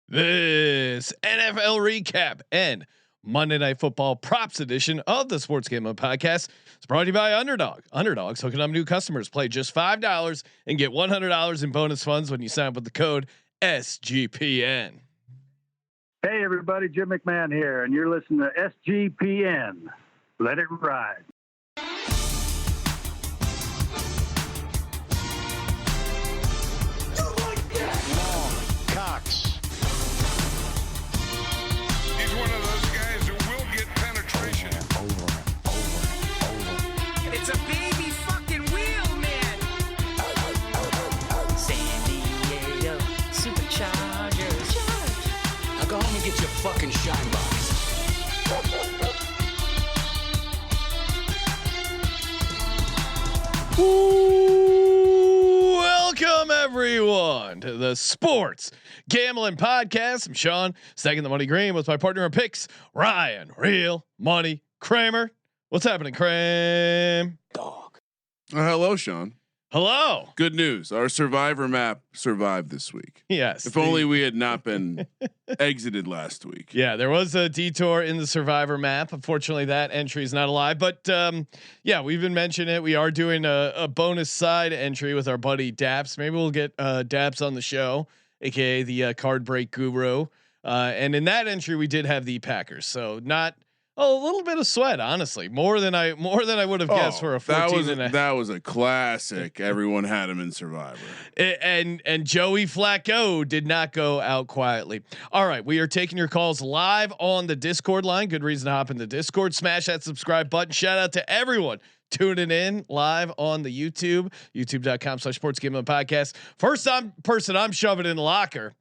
This NFL recap and Monday Night Football props edition of the Sports Gambling Podcast is brought to you by Underdog. Underdog's hooking up new customers. Play just $5 and get $100 in bonus funds when you sign up with the code SGPN. Hey everybody, Jim McMahon here, and you're listening to SGPN. Let it ride. It's a baby fucking wheel, man. San Diego Superchargers. Now go home and get your fucking shine box. Welcome everyone to the Sports Gambling Podcast. I'm Sean, stacking the money green with my partner in picks, Ryan, Real Money Kramer. What's happening, Cram? Dog. Hello, Sean. Hello. Good news. Our Survivor map survived this week. Yes. If only we had not been exited last week. Yeah, there was a detour in the Survivor map. Unfortunately, that entry is not alive. But yeah, we've been mentioning it. We are doing a bonus side entry with our buddy Daps. Maybe we'll get Daps on the show, aka the card break guru. And in that entry, we did have the Packers. So not. Oh, a little bit of sweat, honestly, more than I would have guessed for a 14. That was a classic. Everyone had him in Survivor, and Joey Flacco did not go out quietly. All right, we are taking your calls live on the Discord line. Good reason to hop in the Discord. Smash that subscribe button. Shout out to everyone tuning in live on the YouTube, youtube.com/Sports Gambling Podcast. First person I'm shoving in the locker,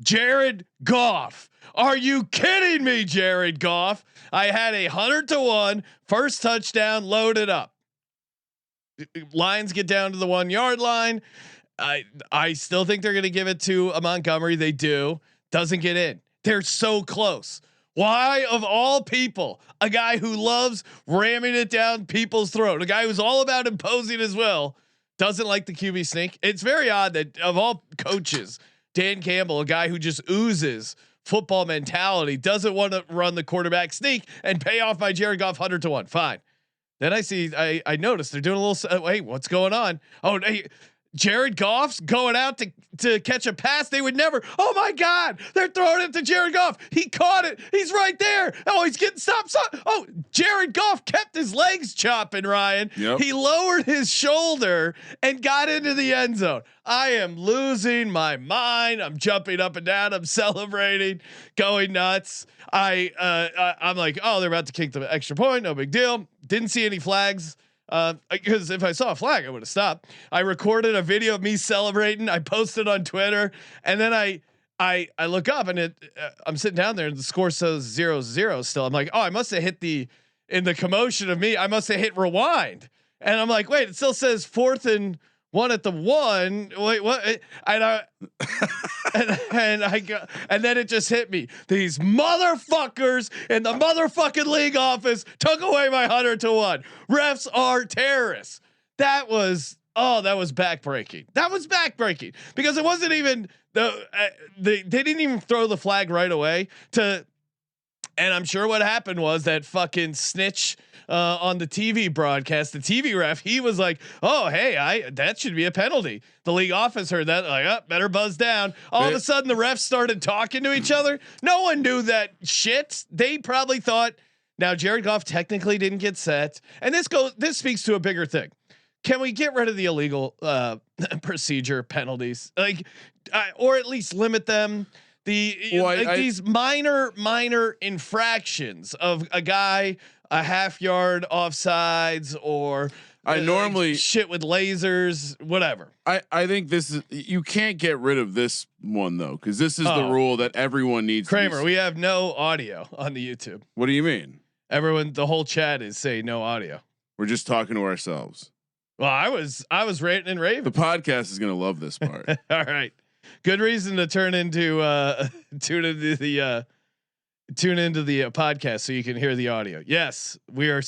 Jared Goff. Are you kidding me, Jared Goff? I had 100-1 first touchdown loaded up. Lions get down to the 1 yard line. I still think they're going to give it to a Montgomery. They do. Doesn't get in. They're so close. Why, of all people, a guy who loves ramming it down people's throat, a guy who's all about imposing his will, doesn't like the QB sneak? It's very odd that of all coaches, Dan Campbell, a guy who just oozes football mentality, doesn't want to run the quarterback sneak and pay off my Jared Goff 100-1. Fine. Then I noticed they're doing a little. Wait, what's going on? Oh, Jared Goff's going out to catch a pass. They would never. Oh my God, they're throwing it to Jared Goff. He caught it. He's right there. Oh, he's getting stopped. Oh, Jared Goff kept his legs chopping, Ryan. Yep. He lowered his shoulder and got into the end zone. I am losing my mind. I'm jumping up and down. I'm celebrating, going nuts. I'm like, oh, they're about to kick the extra point. No big deal. Didn't see any flags. Because if I saw a flag, I would have stopped. I recorded a video of me celebrating. I posted on Twitter, and then I look up and I'm sitting down there and the score says 0-0 still. I'm like, oh, I must have hit in the commotion of me, I must have hit rewind. And I'm like, wait, it still says 4th and 1 at the 1. Wait, what? And I go, and then it just hit me. These motherfuckers in the motherfucking league office took away my 100-1. Refs are terrorists. That was backbreaking. That was backbreaking because it wasn't even they didn't even throw the flag right away and I'm sure what happened was that fucking snitch on the TV broadcast, the TV ref, he was like, "Oh, hey, that should be a penalty." The league office heard that, like, "Oh, better buzz down." All of a sudden, the refs started talking to each other. No one knew that shit. They probably thought. Now, Jared Goff technically didn't get set, and this speaks to a bigger thing. Can we get rid of the illegal procedure penalties, or at least limit them? These minor infractions of a guy a half yard offsides or I normally shit with lasers, whatever. I think this is, you can't get rid of this one though, because this is the rule that everyone needs. Kramer, we have no audio on the YouTube. What do you mean? Everyone, the whole chat is saying no audio. We're just talking to ourselves. Well, I was ranting and raving. The podcast is gonna love this part. All right. Good reason to tune into the podcast so you can hear the audio. Yes, we're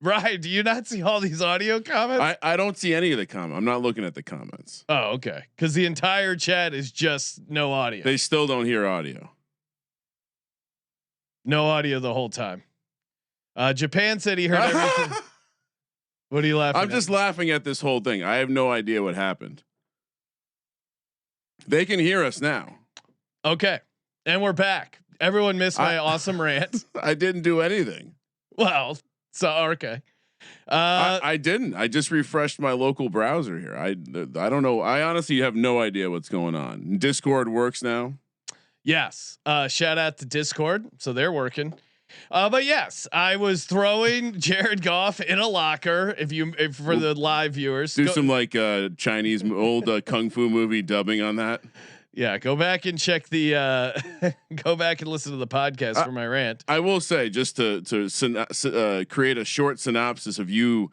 Brian, do you not see all these audio comments? I don't see any of the comment. I'm not looking at the comments. Oh, okay. Because the entire chat is just no audio. They still don't hear audio. No audio the whole time. Japan said he heard everything. What are you laughing I'm just laughing at this whole thing. I have no idea what happened. They can hear us now. Okay. And we're back. Everyone missed my awesome rant. I didn't do anything. Well, so okay. I didn't. I just refreshed my local browser here. I don't know. I honestly have no idea what's going on. Discord works now. Yes. Shout out to Discord. So they're working. But yes, I was throwing Jared Goff in a locker. If for the live viewers, do some like Chinese old kung fu movie dubbing on that. Yeah, go back and check the go back and listen to the podcast for my rant. I will say, just to create a short synopsis of you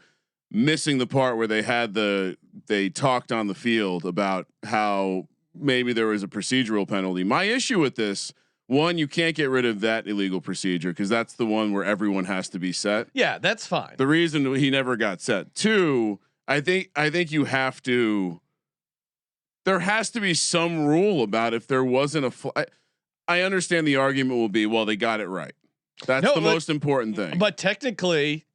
missing the part where they talked on the field about how maybe there was a procedural penalty. My issue with this, one, you can't get rid of that illegal procedure because that's the one where everyone has to be set. Yeah, that's fine. The reason he never got set. Two, I think you have to. There has to be some rule about if there wasn't a. I understand the argument will be, well, they got it right. That's the most important thing. But technically,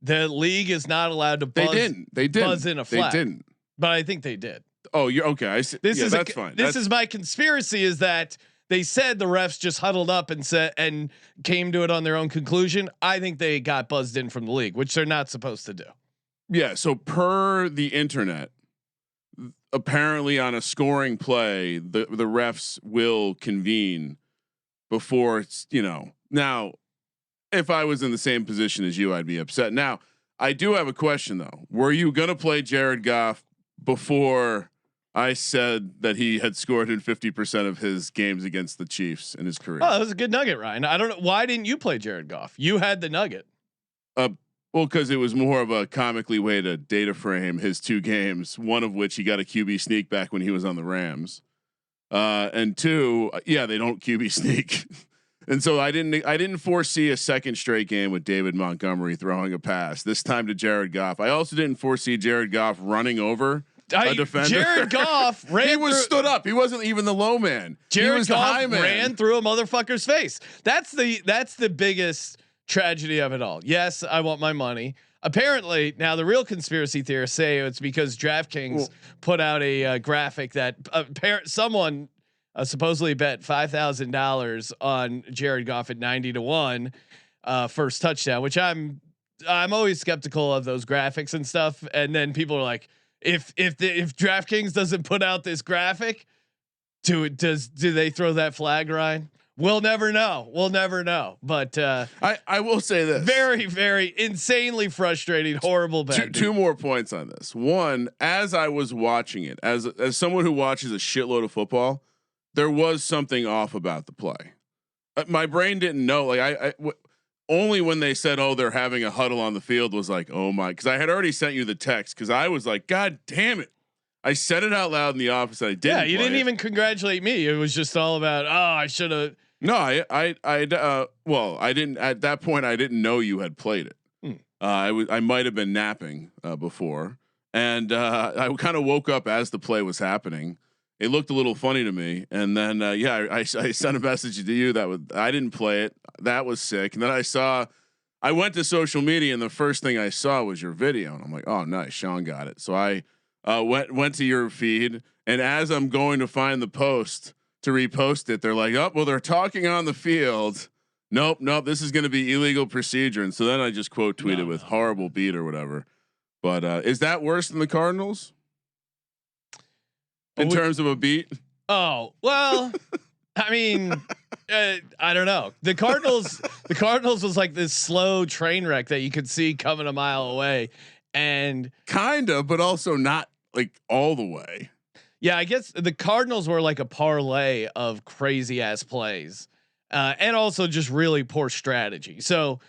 the league is not allowed to buzz. They didn't buzz in a flag. They didn't. But I think they did. Oh, you're okay. I see. That's fine. This is my conspiracy: is that they said the refs just huddled up and came to it on their own conclusion. I think they got buzzed in from the league, which they're not supposed to do. Yeah. So per the internet, apparently on a scoring play, the refs will convene before it's, now if I was in the same position as you, I'd be upset. Now I do have a question though. Were you going to play Jared Goff before I said that he had scored in 50% of his games against the Chiefs in his career? Oh, that was a good nugget, Ryan. I don't know. Why didn't you play Jared Goff? You had the nugget. Well, because it was more of a comically way to data frame his 2 games, one of which he got a QB sneak back when he was on the Rams. And 2, they don't QB sneak. And so I didn't foresee a second straight game with David Montgomery throwing a pass, this time to Jared Goff. I also didn't foresee Jared Goff running over a defender. Jared Goff stood up. He wasn't even the low man. Jared Goff ran through a motherfucker's face. That's the biggest tragedy of it all. Yes, I want my money. Apparently, now the real conspiracy theorists say it's because DraftKings put out a graphic that someone supposedly bet $5,000 on Jared Goff at 90-1 first touchdown, which I'm always skeptical of those graphics and stuff. And then people are like, if DraftKings doesn't put out this graphic, do they throw that flag, Ryan? We'll never know. But I will say this: very, very insanely frustrating, horrible bet. Two more points on this. One, as I was watching it, as someone who watches a shitload of football, there was something off about the play. My brain didn't know. Like only when they said, "Oh, they're having a huddle on the field," was like, "Oh my!" Because I had already sent you the text. Because I was like, "God damn it!" I said it out loud in the office. I didn't. Yeah, you didn't even congratulate me. It was just all about, I should have. No, well, I didn't at that point. I didn't know you had played it. I might have been napping before, and I kind of woke up as the play was happening. It looked a little funny to me, and then I sent a message to you I didn't play it. That was sick. And then I went to social media, and the first thing I saw was your video, and I'm like, oh, nice, Sean got it. So I went to your feed, and as I'm going to find the post to repost it, they're like, oh, well, they're talking on the field. Nope. This is going to be illegal procedure. And so then I just quote tweeted with horrible beat or whatever. But is that worse than the Cardinals in terms of a beat? Oh, well, I mean, I don't know. The Cardinals was like this slow train wreck that you could see coming a mile away, and kind of, but also not like all the way. Yeah, I guess the Cardinals were like a parlay of crazy ass plays, and also just really poor strategy. So,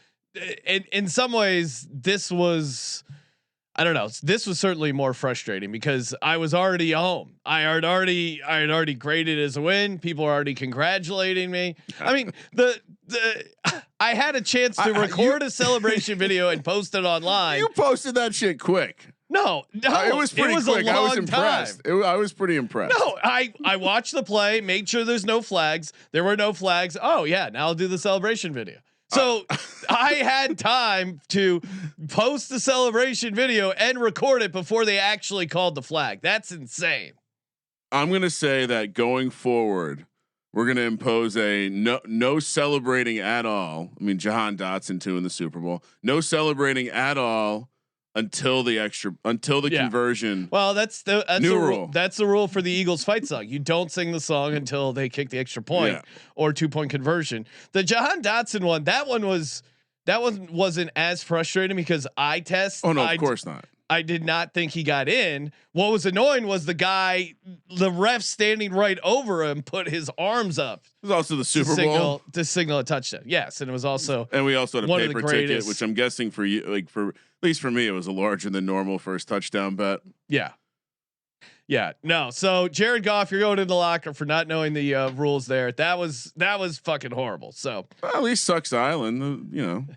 in some ways, this was I don't know. This was certainly more frustrating because I was already home. I had already graded as a win. People are already congratulating me. I mean, I had a chance to record a celebration video and post it online. You posted that shit quick. No, It was pretty quick. I was impressed. I was pretty impressed. No, I watched the play, made sure there's no flags. There were no flags. Oh yeah, now I'll do the celebration video. So I had time to post the celebration video and record it before they actually called the flag. That's insane. I'm going to say that going forward, we're going to impose a no celebrating at all. I mean, Jahan Dotson too in the Super Bowl. No celebrating at all until the conversion. Well, that's the new rule. That's the rule for the Eagles fight song. You don't sing the song until they kick the extra point or 2-point conversion. The Jahan Dotson one, that one wasn't as frustrating because eye test. Oh no, of course not. I did not think he got in. What was annoying was the ref standing right over him, put his arms up. It was also the Super Bowl to signal a touchdown. Yes, and it was also, and we also had a paper ticket, which I'm guessing for you, like for at least for me, it was a larger than normal first touchdown bet. Yeah, no. So Jared Goff, you're going in the locker for not knowing the rules there. That was fucking horrible. So well, at least Sucks Island,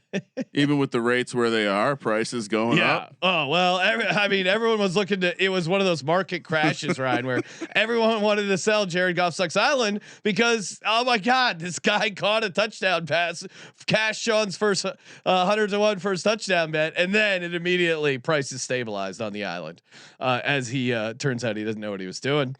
even with the rates where they are, prices going up. Oh well, everyone was looking to. It was one of those market crashes, Ryan, where everyone wanted to sell Jared Goff Sucks Island because oh my god, this guy caught a touchdown pass, cashed Sean's first 100-1 first touchdown bet, and then it immediately prices stabilized on the island as he turns out he doesn't know what he was doing.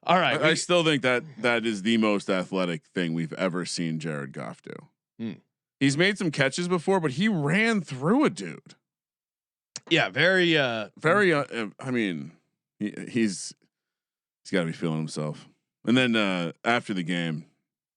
All right. I still think that is the most athletic thing we've ever seen Jared Goff do. He's made some catches before, but he ran through a dude. Yeah. Very, I mean, he's gotta be feeling himself. And then, after the game,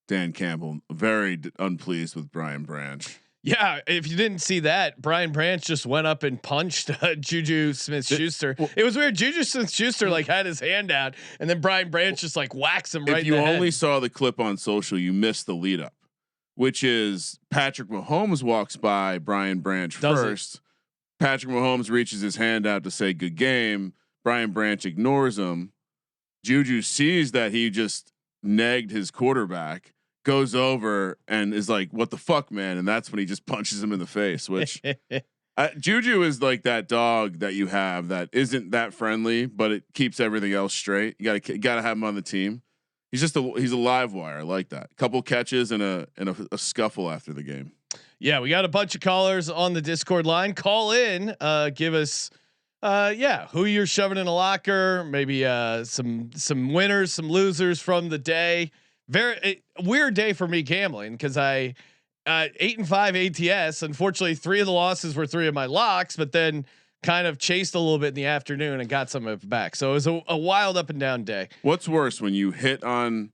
Dan Campbell, very unpleased with Brian Branch. Yeah, if you didn't see that, Brian Branch just went up and punched Juju Smith-Schuster. It was weird. Juju Smith-Schuster like had his hand out, and then Brian Branch just like whacks him right. If you in the only head. saw the clip on social, you missed the lead up, which is Patrick Mahomes walks by Brian Branch first. Patrick Mahomes reaches his hand out to say good game. Brian Branch ignores him. Juju sees that he just negged his quarterback, goes over and is like, "What the fuck, man?" And that's when he just punches him in the face. Which Juju is like that dog that you have that isn't that friendly, but it keeps everything else straight. You gotta have him on the team. He's a live wire. I like that. Couple catches and a scuffle after the game. Yeah, we got a bunch of callers on the Discord line. Call in, give us who you're shoving in a locker, maybe some winners, some losers from the day. Very weird day for me gambling because I 8-5 ATS. Unfortunately, 3 of the losses were 3 of my locks, but then kind of chased a little bit in the afternoon and got some of it back. So it was a wild up and down day. What's worse, when you hit on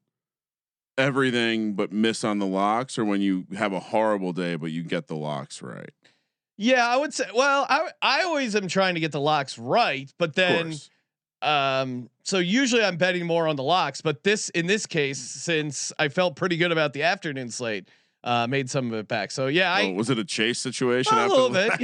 everything but miss on the locks, or when you have a horrible day but you get the locks right? Yeah, I would say. Well, I always am trying to get the locks right, but then. So usually I'm betting more on the locks, but in this case, since I felt pretty good about the afternoon slate, made some of it back. So yeah, was it a chase situation? A little bit,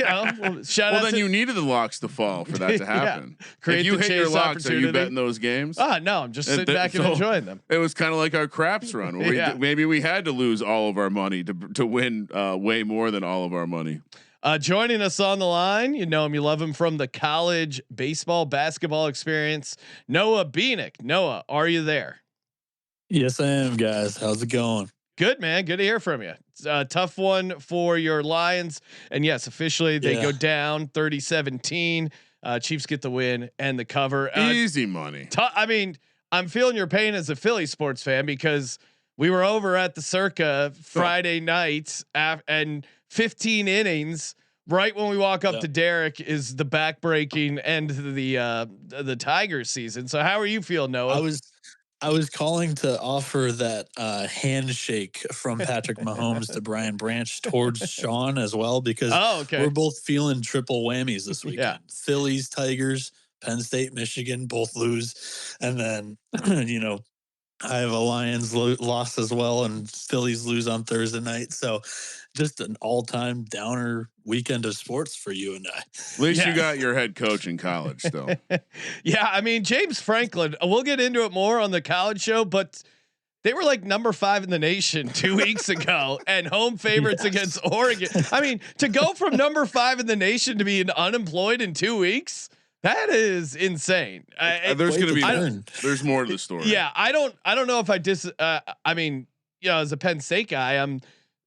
shout out. Well, then you needed the locks to fall for that to happen. If you hit your locks, are you betting those games? No, I'm just sitting back and enjoying them. It was kind of like our craps run. Where maybe we had to lose all of our money to win way more than all of our money. Joining us on the line, you know him, you love him from the college baseball, basketball experience. Noah Beanick. Noah, are you there? Yes, I am, guys. How's it going? Good, man. Good to hear from you. It's a tough one for your Lions, and yes, officially they go down 30-17. Chiefs get the win and the cover. Easy money. I mean, I'm feeling your pain as a Philly sports fan because we were over at the Circa Friday night and 15 innings. Right when we walk up to Derek is the backbreaking end of the Tigers season. So how are you feeling, Noah? I was calling to offer that handshake from Patrick Mahomes to Brian Branch towards Sean as well, because we're both feeling triple whammies this weekend. Yeah. Phillies, Tigers, Penn State, Michigan both lose, and then I have a Lions loss as well, and Phillies lose on Thursday night. So just an all-time downer weekend of sports for you and I. At least you got your head coach in college still. Yeah, I mean, James Franklin, we'll get into it more on the college show, but they were like number 5 in the nation 2 weeks ago and home favorites against Oregon. I mean, to go from number 5 in the nation to being unemployed in 2 weeks, that is insane. There's going to be there's more to the story. Yeah, I don't know if I mean, you know, as a Penn State guy,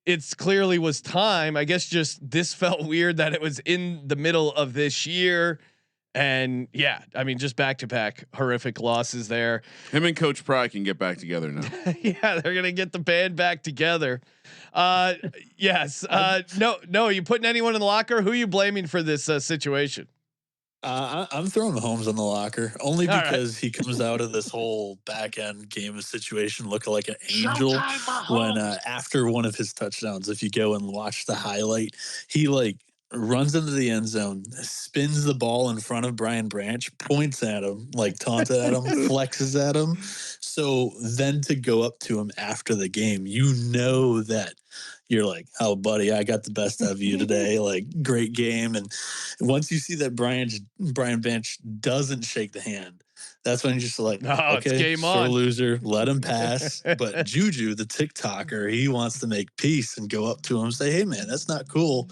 it's clearly was time. I guess just this felt weird that it was in the middle of this year. And yeah, I mean, just back-to-back horrific losses there. Him and Coach Pry can get back together now. Yeah, they're gonna get the band back together. Yes. No. Are you putting anyone in the locker? Who are you blaming for this situation? I'm throwing Mahomes on the locker only because he comes out of this whole back end game situation looking like an angel when after one of his touchdowns. If you go and watch the highlight, he like runs into the end zone, spins the ball in front of Brian Branch, points at him, like taunts at him, flexes at him. So then to go up to him after the game, you know that you're like, oh, buddy, I got the best of you today. Like, great game. And once you see that Brian Branch doesn't shake the hand, that's when you're just like, okay, it's game on. Loser, let him pass. But Juju, the TikToker, he wants to make peace and go up to him and say, hey, man, that's not cool.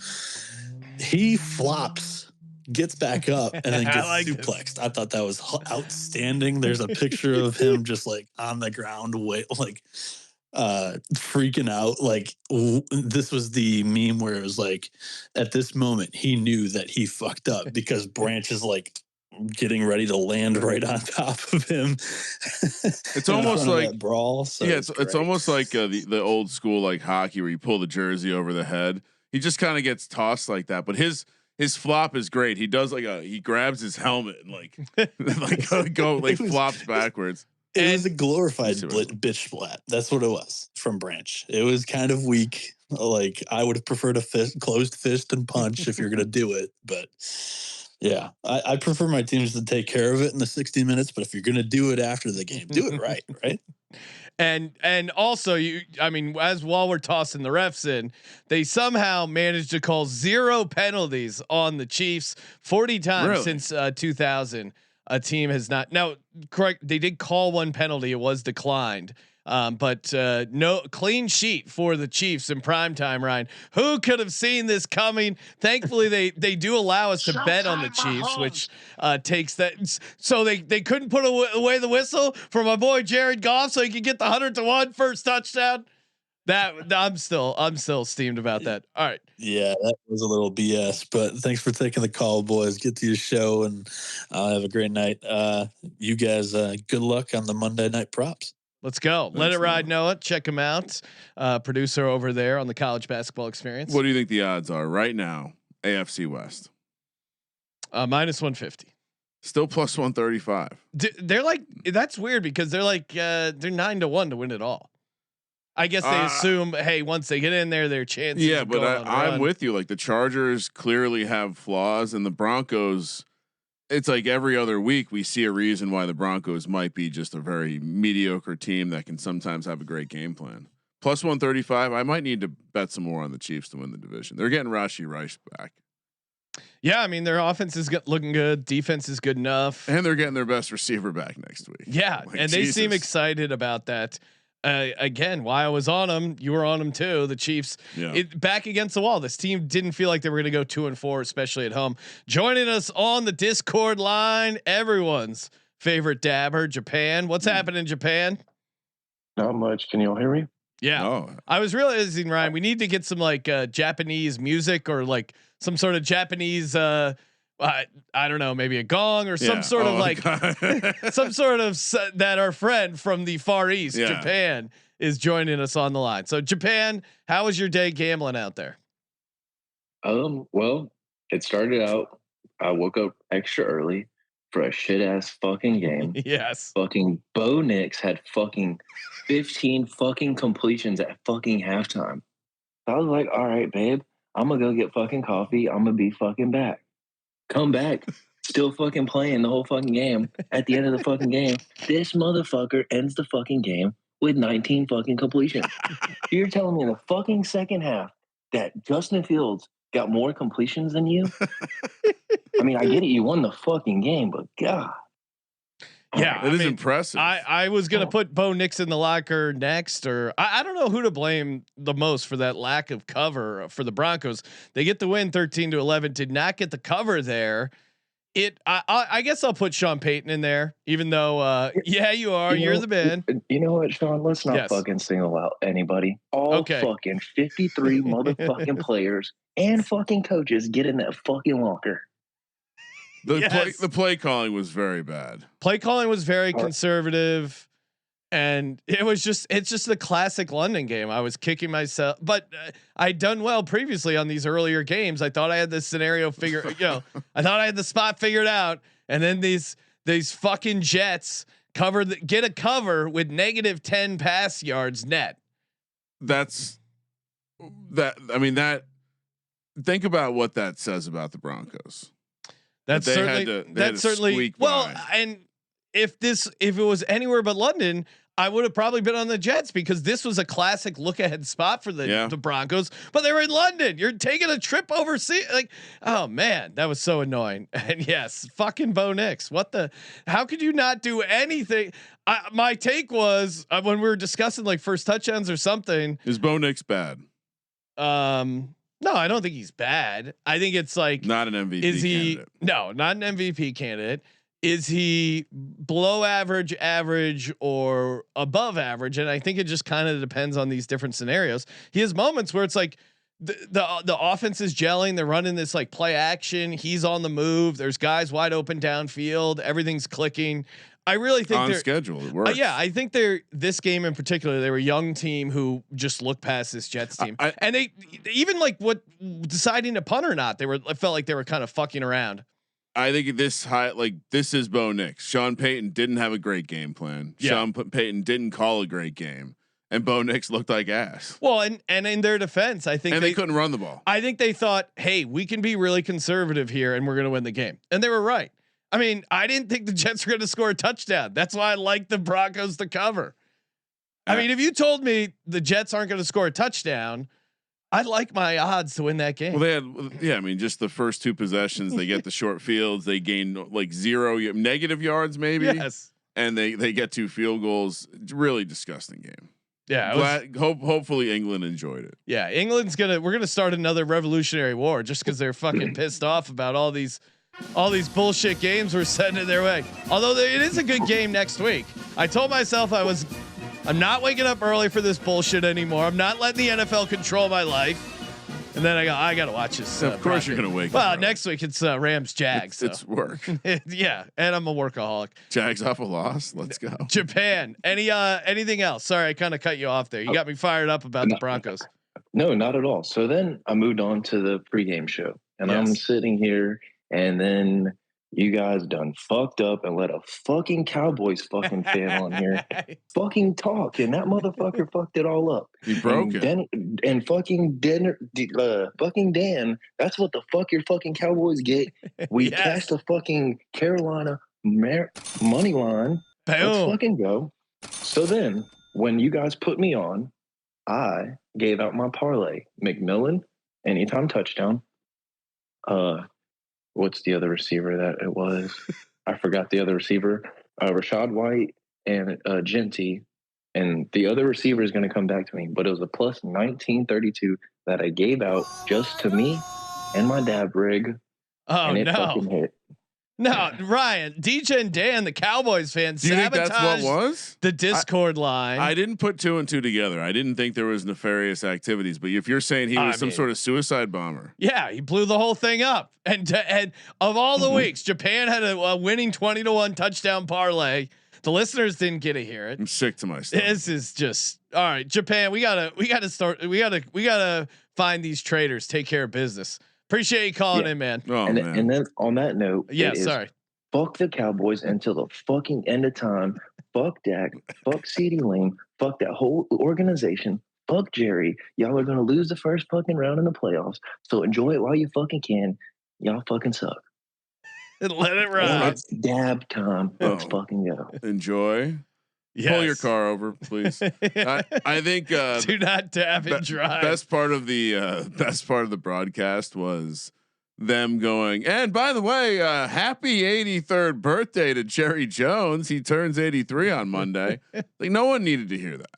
He flops, gets back up, and then gets suplexed. I thought that was outstanding. There's a picture of him just like on the ground, freaking out. Like this was the meme where it was like, at this moment, he knew that he fucked up because Branch is like getting ready to land right on top of him. It's almost like brawl. So yeah, it's almost like the old school like hockey where you pull the jersey over the head. He just kind of gets tossed like that, but his flop is great. He does he grabs his helmet and flops backwards. It was a glorified bitch splat. That's what it was from Branch. It was kind of weak. Like I would have preferred a closed fist and punch if you're gonna do it, but yeah, I prefer my teams to take care of it in the 60 minutes. But if you're gonna do it after the game, do it right, right? And also while we're tossing the refs in, they somehow managed to call 0 penalties on the Chiefs 40 times since 2000. A team has not now correct. They did call 1 penalty. It was declined. But no clean sheet for the Chiefs in primetime, Ryan. Who could have seen this coming? Thankfully, they do allow us to bet on the Chiefs, which takes that. So they couldn't put away the whistle for my boy Jared Goff, so he could get the 100-1 first touchdown. That I'm still steamed about that. All right. Yeah, that was a little BS, but thanks for taking the call, boys. Get to your show and have a great night. You guys, good luck on the Monday night props. Let's go. Thanks, Let it ride, Noah. Check him out. Producer over there on the College Basketball Experience. What do you think the odds are right now? AFC West. Minus 150. Still plus 135. They're like, that's weird because they're like, they're 9-1 to win it all. I guess they assume, hey, once they get in there, their chances. Yeah, but I'm with you. Like the Chargers clearly have flaws, and the Broncos. It's like every other week we see a reason why the Broncos might be just a very mediocre team that can sometimes have a great game plan. Plus 135. I might need to bet some more on the Chiefs to win the division. They're getting Rashee Rice back. Yeah, I mean their offense is looking good. Defense is good enough, and they're getting their best receiver back next week. Yeah, and they seem excited about that. Again, why I was on them, you were on them too. The Chiefs, back against the wall. This team didn't feel like they were going to go 2-4, especially at home. Joining us on the Discord line, everyone's favorite dabber, Japan. What's happening in Japan? Not much. Can you all hear me? Yeah. Oh. I was realizing, Ryan, we need to get some like Japanese music or like some sort of Japanese. I don't know, maybe a gong or some sort of like some sort of that our friend from the Far East, Japan, is joining us on the line. So Japan, how was your day gambling out there? Well, it started out, I woke up extra early for a shit ass fucking game. Yes. Fucking Bo Nix had fucking 15 fucking completions at fucking halftime. So I was like, all right, babe, I'm gonna go get fucking coffee. I'm gonna be fucking back. Come back. still fucking playing the whole fucking game. At the end of the fucking game, this motherfucker ends the fucking game with 19 fucking completions. You're telling me in the fucking second half that Justin Fields got more completions than you? I mean, I get it. You won the fucking game, but God. Yeah, It is impressive. I was gonna put Bo Nix in the locker next, or I don't know who to blame the most for that lack of cover for the Broncos. They get the win 13-11, did not get the cover there. I guess I'll put Sean Payton in there, even though yeah, you are. You're the man. You know what, Sean? Let's not fucking single out anybody. All fucking 53 motherfucking players and fucking coaches get in that fucking locker. The play calling was very bad. Play calling was very conservative, and it's just the classic London game. I was kicking myself, but I'd done well previously on these earlier games. I thought I had this scenario figured, I thought I had the spot figured out, and then these fucking Jets get a cover with -10 pass yards net. I mean, think about what that says about the Broncos. That's certainly well. And if it was anywhere but London, I would have probably been on the Jets, because this was a classic look ahead spot for the Broncos. But they were in London. You're taking a trip overseas. Like, oh man, that was so annoying. And yes, fucking Bo Nix. How could you not do anything? My take was when we were discussing like first touchdowns or something. Is Bo Nix bad? No, I don't think he's bad. I think it's like not an MVP. Is he? Candidate. No, not an MVP candidate. Is he below average, average, or above average? And I think it just kind of depends on these different scenarios. He has moments where it's like the offense is gelling. They're running this like play action. He's on the move. There's guys wide open downfield. Everything's clicking. I really think on schedule. It works. Yeah, I think this game in particular, they were a young team who just looked past this Jets team, and they even like deciding to punt or not. I felt like they were kind of fucking around. I think this is Bo Nix. Sean Payton didn't have a great game plan. Yeah. Sean Payton didn't call a great game, and Bo Nix looked like ass. Well, and in their defense, I think they couldn't run the ball. I think they thought, hey, we can be really conservative here, and we're going to win the game, and they were right. I mean, I didn't think the Jets were going to score a touchdown. That's why I like the Broncos to cover. I mean, if you told me the Jets aren't going to score a touchdown, I'd like my odds to win that game. Well, I mean, just the first two possessions, they get the short fields, they gain like negative yards, maybe. Yes. And they get 2 field goals. Really disgusting game. Yeah. Hopefully England enjoyed it. Yeah. We're going to start another Revolutionary War just cause they're fucking pissed off about all these bullshit games we're sending their way. Although it is a good game next week. I told myself I'm not waking up early for this bullshit anymore. I'm not letting the NFL control my life. And then I got to watch this. Of course you're going to wake up. Well, next week it's Rams Jags. It's work. Yeah. And I'm a workaholic. Jags off a loss. Let's go. Japan. Anything else? Sorry, I kind of cut you off there. You got me fired up about the Broncos. No, not at all. So then I moved on to the pregame show, and I'm sitting here, and then you guys done fucked up and let a fucking Cowboys fucking fan on here fucking talk, and that motherfucker fucked it all up. He broke it. And fucking fucking Dan, that's what the fuck your fucking Cowboys get. We cashed the fucking Carolina money line. Let's fucking go. So then, when you guys put me on, I gave out my parlay. McMillan, anytime touchdown. What's the other receiver that it was? I forgot the other receiver. Rashad White and Genty. And the other receiver is going to come back to me. But it was a plus 1932 that I gave out just to me and my dab rig. Oh, and it fucking hit. No, Ryan, DJ and Dan, the Cowboys fans, do you think that's what was the Discord line? I didn't put 2 and 2 together. I didn't think there was nefarious activities. But if you're saying he was some sort of suicide bomber, yeah, he blew the whole thing up. And of all the weeks, Japan had a winning 20-1 touchdown parlay. The listeners didn't get to hear it. I'm sick to my stomach. This is just all right. Japan, we gotta find these traders. Take care of business. Appreciate you calling in, man. Oh, man. And then on that note, sorry. Fuck the Cowboys until the fucking end of time. Fuck Dak. Fuck CeeDee Lamb. Fuck that whole organization. Fuck Jerry. Y'all are gonna lose the first fucking round in the playoffs. So enjoy it while you fucking can. Y'all fucking suck. Let it ride. It's dab time. Let's fucking go. Enjoy. Yes. Pull your car over, please. I think do not dab and drive. Best part of the broadcast was them going. And by the way, happy 83rd birthday to Jerry Jones. He turns 83 on Monday. Like no one needed to hear that.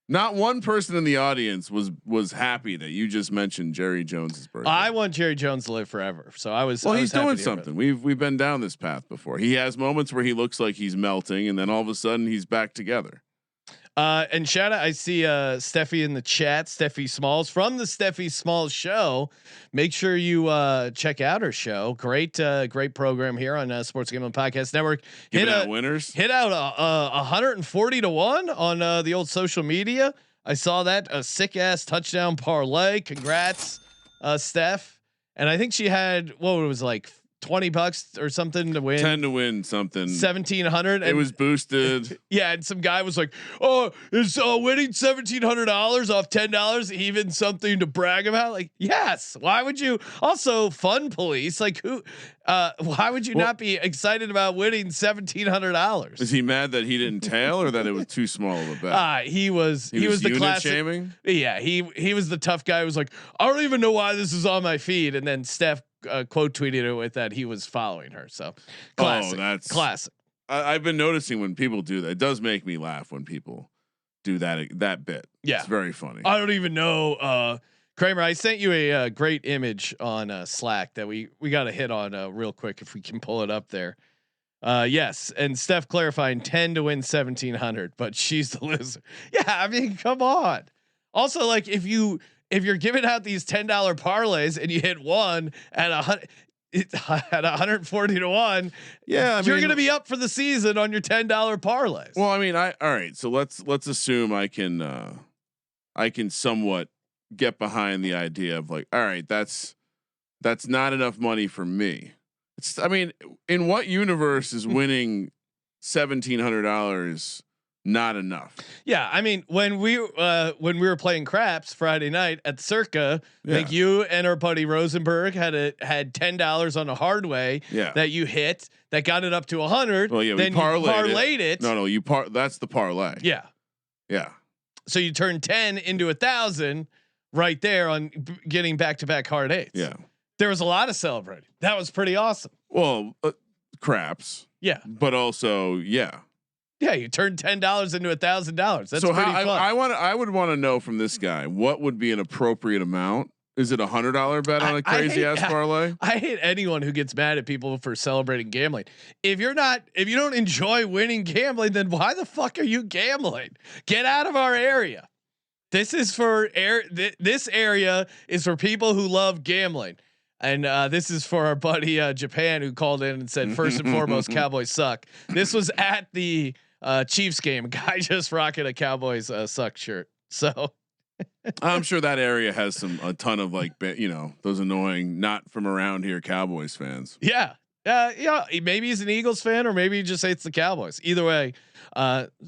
Not one person in the audience was happy that you just mentioned Jerry Jones's birthday. I want Jerry Jones to live forever, so I was. Well, I he's was doing something. We've been down this path before. He has moments where he looks like he's melting, and then all of a sudden he's back together. And shout out, I see Steffi in the chat, Steffi Smalls from the Steffi Smalls show. Make sure you check out her show. Great program here on Sports Gambling Podcast Network. Hit out winners. Hit out 140 to 1 on the old social media. I saw that a sick ass touchdown parlay. Congrats, Steph. And I think she had what it was like $20 or something to win. 10 to win something. 1,700. It was boosted. Yeah, and some guy was like, "Oh, is winning $1,700 off $10 even something to brag about?" Like, yes. Why would you? Also, fun police. Like, who? Why would you not be excited about winning $1,700? Is he mad that he didn't tail or that it was too small of a bet? He was the classic. Shaming? Yeah, he was the tough guy who was like, "I don't even know why this is on my feed," and then Steph quote tweeted it with that he was following her. So classic. Oh, that's classic. I've been noticing when people do that. It does make me laugh when people do that bit. Yeah, it's very funny. I don't even know. Kramer, I sent you a great image on Slack that we got to hit on real quick if we can pull it up there. Yes, and Steph clarifying 10 to win 1,700, but she's the loser. Yeah, I mean, come on. Also, like if you're giving out these $10 parlays and you hit one at 140 to 1, yeah, you're going to be up for the season on your $10 parlays. Well, I mean, all right. So let's assume I can somewhat get behind the idea of like, all right, that's not enough money for me. I mean, in what universe is winning $1,700 not enough? Yeah, I mean, when we were playing craps Friday night at Circa, I think you and our buddy Rosenberg had $10 on a hard way that you hit that got it up to 100. Well, yeah, then we parlayed it. No, that's the parlay. Yeah. So you turned 10 into 1,000 right there on getting back-to-back hard eights. Yeah, there was a lot of celebrating. That was pretty awesome. Well, craps. Yeah, but also yeah, you turned $10 into $1,000. That's so pretty fun. I would want to know from this guy what would be an appropriate amount. Is it $100 bet on a crazy ass parlay? I hate anyone who gets mad at people for celebrating gambling. If you don't enjoy winning gambling, then why the fuck are you gambling? Get out of our area. This is for this area is for people who love gambling. And this is for our buddy Japan who called in and said, first and foremost, Cowboys suck. This was at the Chiefs game. Guy just rocking a Cowboys suck shirt. So I'm sure that area has a ton of like, those annoying, not from around here Cowboys fans. Yeah. Maybe he's an Eagles fan or maybe he just hates the Cowboys. Either way,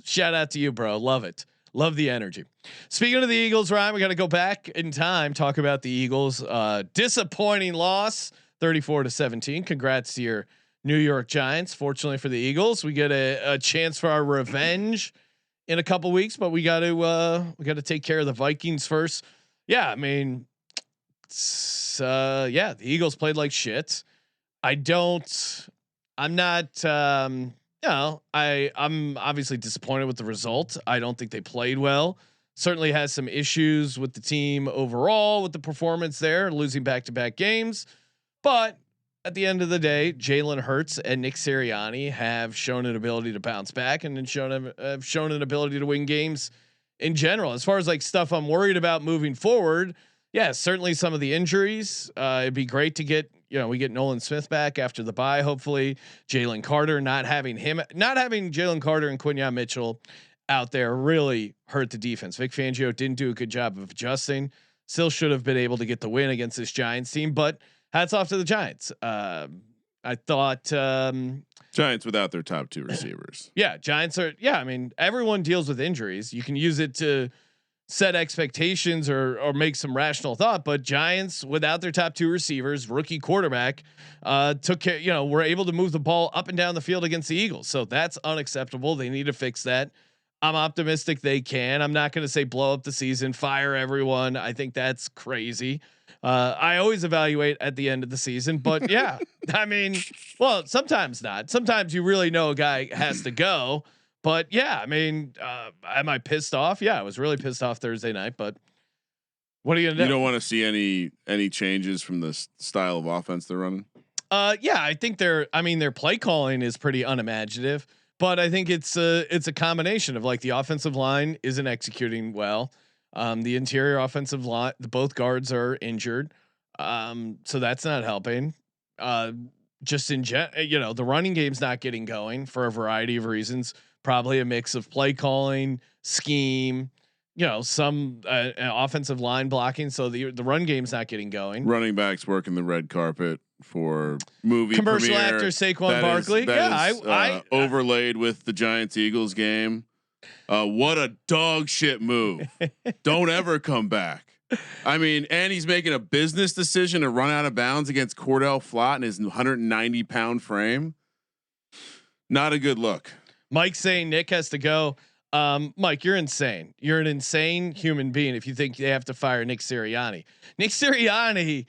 shout out to you, bro. Love it. Love the energy. Speaking of the Eagles, Ryan, we got to go back in time, talk about the Eagles. Disappointing loss, 34-17. Congrats to your New York Giants. Fortunately for the Eagles, we get a chance for our revenge in a couple weeks, but we got to take care of the Vikings first. Yeah, I mean, the Eagles played like shit. I'm obviously disappointed with the result. I don't think they played well. Certainly has some issues with the team overall with the performance there, losing back-to-back games. But at the end of the day, Jalen Hurts and Nick Sirianni have shown an ability to bounce back and have shown an ability to win games in general. As far as like stuff I'm worried about moving forward, certainly some of the injuries. It'd be great to get, we get Nolan Smith back after the bye. Hopefully Jalen Carter, not having Jalen Carter and Quinyon Mitchell out there really hurt the defense. Vic Fangio didn't do a good job of adjusting. Still should have been able to get the win against this Giants team, but hats off to the Giants. I thought Giants without their top two receivers. Giants are. I mean, everyone deals with injuries. You can use it to set expectations or make some rational thought. But Giants, without their top 2 receivers, rookie quarterback, took care. Were able to move the ball up and down the field against the Eagles. So that's unacceptable. They need to fix that. I'm optimistic they can. I'm not going to say blow up the season, fire everyone. I think that's crazy. I always evaluate at the end of the season, but yeah, I mean, well, sometimes not. Sometimes you really know a guy has to go. But yeah, I mean, am I pissed off? Yeah, I was really pissed off Thursday night. But what are you gonna do? You don't want to see any changes from the style of offense they're running. Yeah, I think their play calling is pretty unimaginative. But I think it's a combination of like the offensive line isn't executing well. The interior offensive line, both guards are injured, so that's not helping. Just the running game's not getting going for a variety of reasons. Probably a mix of play calling, scheme, some offensive line blocking. So the run game's not getting going. Running backs working the red carpet for movie commercial premiere. Actor Saquon Barkley. I overlaid with the Giants Eagles game. What a dog shit move. Don't ever come back. I mean, and he's making a business decision to run out of bounds against Cordell Flott in his 190-pound frame. Not a good look. Mike saying Nick has to go. Mike, you're insane. You're an insane human being if you think they have to fire Nick Sirianni. Nick Sirianni,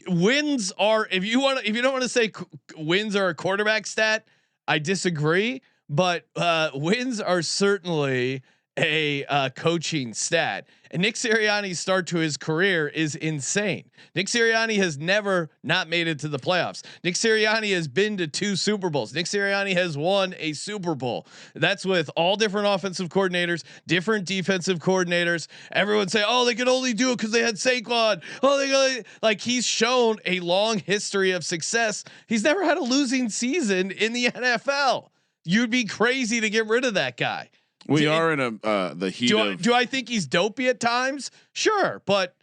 wins are if you don't want to say wins are a quarterback stat, I disagree. But wins are certainly a coaching stat. And Nick Sirianni's start to his career is insane. Nick Sirianni has never not made it to the playoffs. Nick Sirianni has been to 2 Super Bowls. Nick Sirianni has won a Super Bowl. That's with all different offensive coordinators, different defensive coordinators. Everyone say, "Oh, they could only do it because they had Saquon." Oh, like he's shown a long history of success. He's never had a losing season in the NFL. You'd be crazy to get rid of that guy. We are in the heat do I think he's dopey at times? Sure, but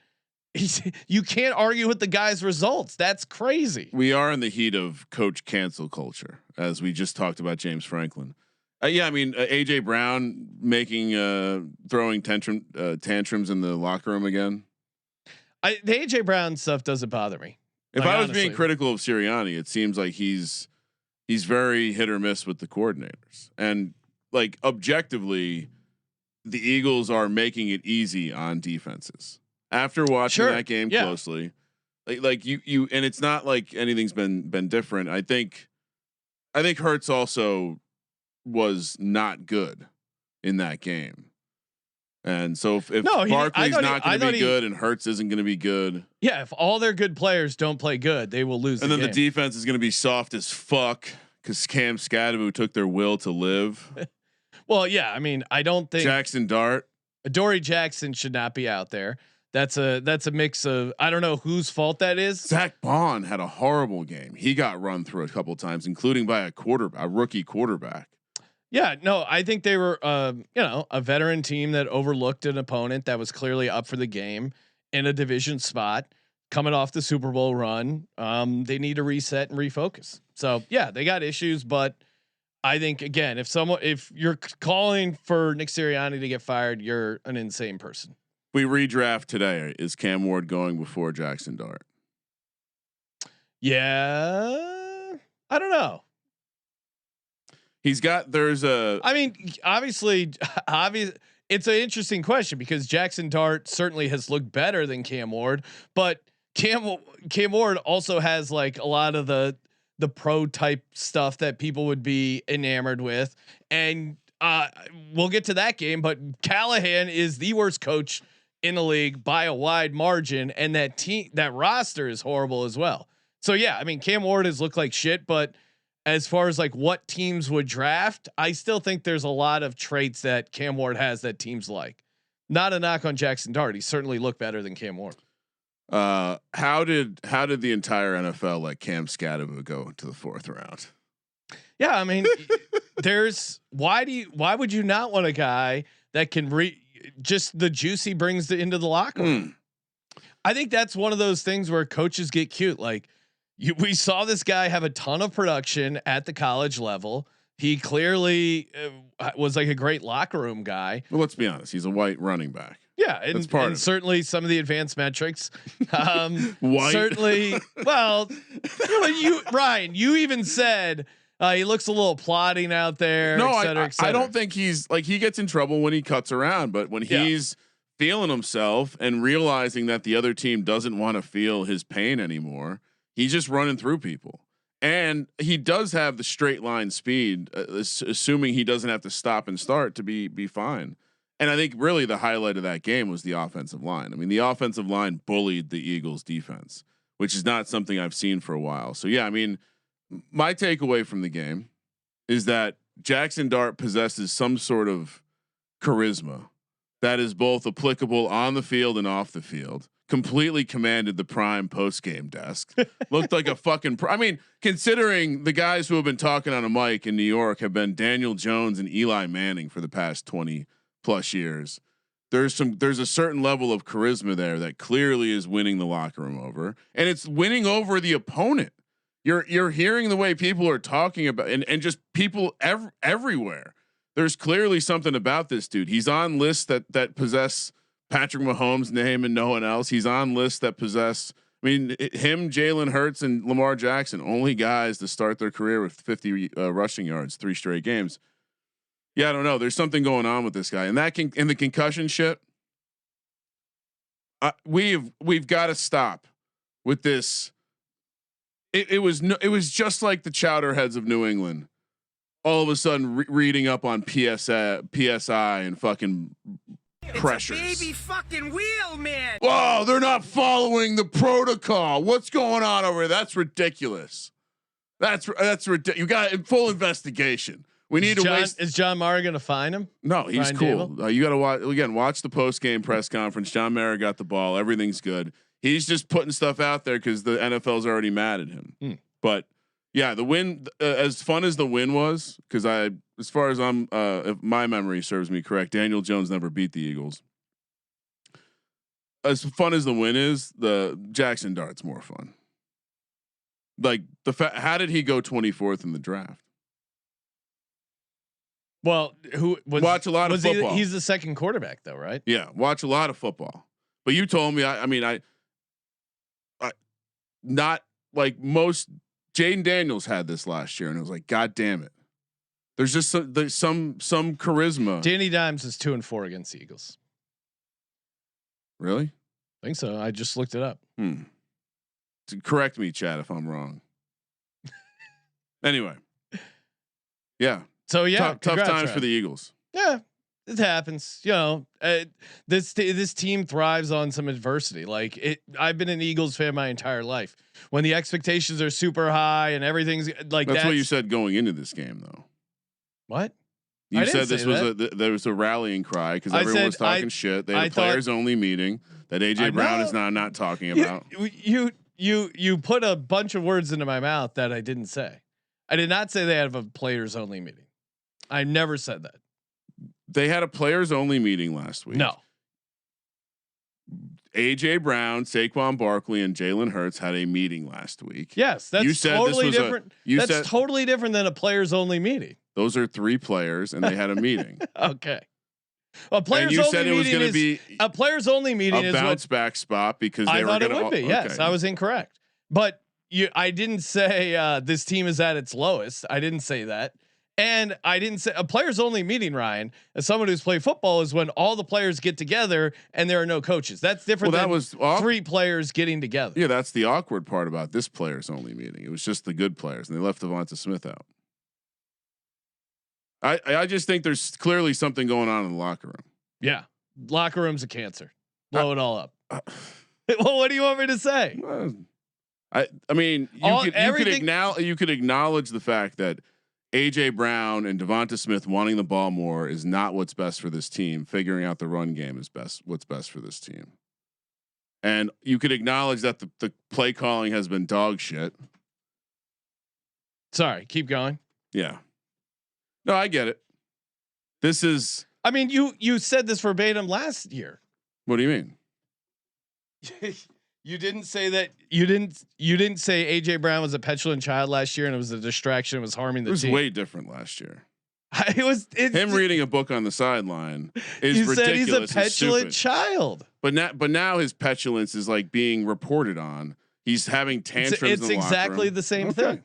you can't argue with the guy's results. That's crazy. We are in the heat of coach cancel culture, as we just talked about James Franklin. Yeah, I mean AJ Brown making throwing tantrums in the locker room again. The AJ Brown stuff doesn't bother me. If I was being critical of Sirianni, it seems like he's very hit or miss with the coordinators. And like objectively, the Eagles are making it easy on defenses. After watching that game closely, like you, and it's not like anything's been different. I think Hurts also was not good in that game. And so if Barkley's not going to be good and Hurts isn't going to be good, yeah, if all their good players don't play good, they will lose. And then the defense is going to be soft as fuck because Cam Scadaboo took their will to live. Well, yeah, I mean, I don't think Jackson Dart, Adoree Jackson should not be out there. That's a mix of, I don't know whose fault that is. Zach Bond had a horrible game. He got run through a couple of times, including by a rookie quarterback. Yeah, no, I think they were, a veteran team that overlooked an opponent that was clearly up for the game in a division spot, coming off the Super Bowl run. They need to reset and refocus. So yeah, they got issues, but I think again, if you're calling for Nick Sirianni to get fired, you're an insane person. We redraft today. Is Cam Ward going before Jackson Dart? Yeah, I don't know. I mean, obviously, it's an interesting question because Jackson Dart certainly has looked better than Cam Ward, but Cam Ward also has like a lot of the pro type stuff that people would be enamored with. And we'll get to that game, but Callahan is the worst coach in the league by a wide margin. And that roster is horrible as well. So yeah, I mean, Cam Ward has looked like shit, but as far as like what teams would draft, I still think there's a lot of traits that Cam Ward has that teams like. Not a knock on Jackson Dart. He certainly looked better than Cam Ward. How did the entire NFL let Cam Scadaboo go to the 4th round? Yeah, I mean, why would you not want a guy that can just the juice he brings into the locker room? I think that's one of those things where coaches get cute. Like we saw this guy have a ton of production at the college level. He clearly was like a great locker room guy. Well, let's be honest. He's a white running back. Yeah, That's part and of certainly some of the advanced metrics. White. Certainly, well, Ryan, you even said he looks a little plotting out there. No, et cetera, et cetera. I don't think he's like he gets in trouble when he cuts around, but when he's feeling himself and realizing that the other team doesn't want to feel his pain anymore, he's just running through people. And he does have the straight line speed, assuming he doesn't have to stop and start to be fine. And I think really the highlight of that game was the offensive line. I mean, the offensive line bullied the Eagles defense, which is not something I've seen for a while. So yeah, I mean, my takeaway from the game is that Jackson Dart possesses some sort of charisma that is both applicable on the field and off the field. Completely commanded the prime post game desk. Looked like a fucking. I mean, considering the guys who have been talking on a mic in New York have been Daniel Jones and Eli Manning for the past 20+ years. There's a certain level of charisma there that clearly is winning the locker room over, and it's winning over the opponent. You're hearing the way people are talking about and just people everywhere. There's clearly something about this dude. He's on lists that possess Patrick Mahomes' name and no one else. He's on lists that possess. I mean, him, Jalen Hurts, and Lamar Jackson, only guys to start their career with 50 rushing yards, 3 straight games. Yeah, I don't know. There's something going on with this guy, and that in the concussion shit. We've got to stop with this. It was just like the chowderheads of New England. All of a sudden, reading up on PSI and fucking pressures. It's a baby fucking wheel, man. Whoa, they're not following the protocol. What's going on over there? That's ridiculous. That's ridiculous. You got full investigation. We need to waste. Is John Mara going to find him? No, he's Brian cool. You got to watch the post game press conference. John Mara got the ball. Everything's good. He's just putting stuff out there because the NFL's already mad at him. But yeah, the win, as fun as the win was, because as far as if my memory serves me correct, Daniel Jones never beat the Eagles. As fun as the win is, the Jackson Dart's more fun. Like how did he go 24th in the draft? Well, watch a lot of football. He's the second quarterback though, right? Yeah, watch a lot of football. But you told me, I mean, not like most. Jaden Daniels had this last year, and it was like, God damn it. There's just some charisma. Danny Dimes is 2-4 against the Eagles. Really? I think so. I just looked it up. Correct me, Chad, if I'm wrong. Anyway, yeah. So yeah, tough times for the Eagles. Yeah, it happens. You know, this team thrives on some adversity. Like I've been an Eagles fan my entire life. When the expectations are super high and everything's like that's what you said going into this game, though. What? You said this was there was a rallying cry because everyone was talking shit. They had a players only meeting that AJ Brown is now not talking about. You put a bunch of words into my mouth that I didn't say. I did not say they have a players only meeting. I never said that. They had a players only meeting last week. No. AJ Brown, Saquon Barkley, and Jalen Hurts had a meeting last week. Yes, that's totally different. That's totally different than a players only meeting. Those are 3 players, and they had a meeting. Okay. A players only meeting was going to be a players only meeting. A bounce back spot because I thought it would be. Yes, I was incorrect, but I didn't say this team is at its lowest. I didn't say that. And I didn't say a players only meeting, Ryan, as someone who's played football, is when all the players get together and there are no coaches. That's different than 3 players getting together. Yeah, that's the awkward part about this players only meeting. It was just the good players, and they left Devonta Smith out. I just think there's clearly something going on in the locker room. Yeah, locker room's a cancer. Blow it all up. Well, what do you want me to say? I mean, you could acknowledge the fact that AJ Brown and Devonta Smith wanting the ball more is not what's best for this team. Figuring out the run game is what's best for this team. And you could acknowledge that the play calling has been dog shit. Sorry, keep going. Yeah. No, I get it. This is. I mean, you said this verbatim last year. What do you mean? You didn't say that. You didn't say AJ Brown was a petulant child last year and it was a distraction. It was harming the team. It was way different last year. Him reading a book on the sideline is ridiculous. Said he's a petulant child. But now his petulance is like being reported on. He's having tantrums. It's exactly the same thing.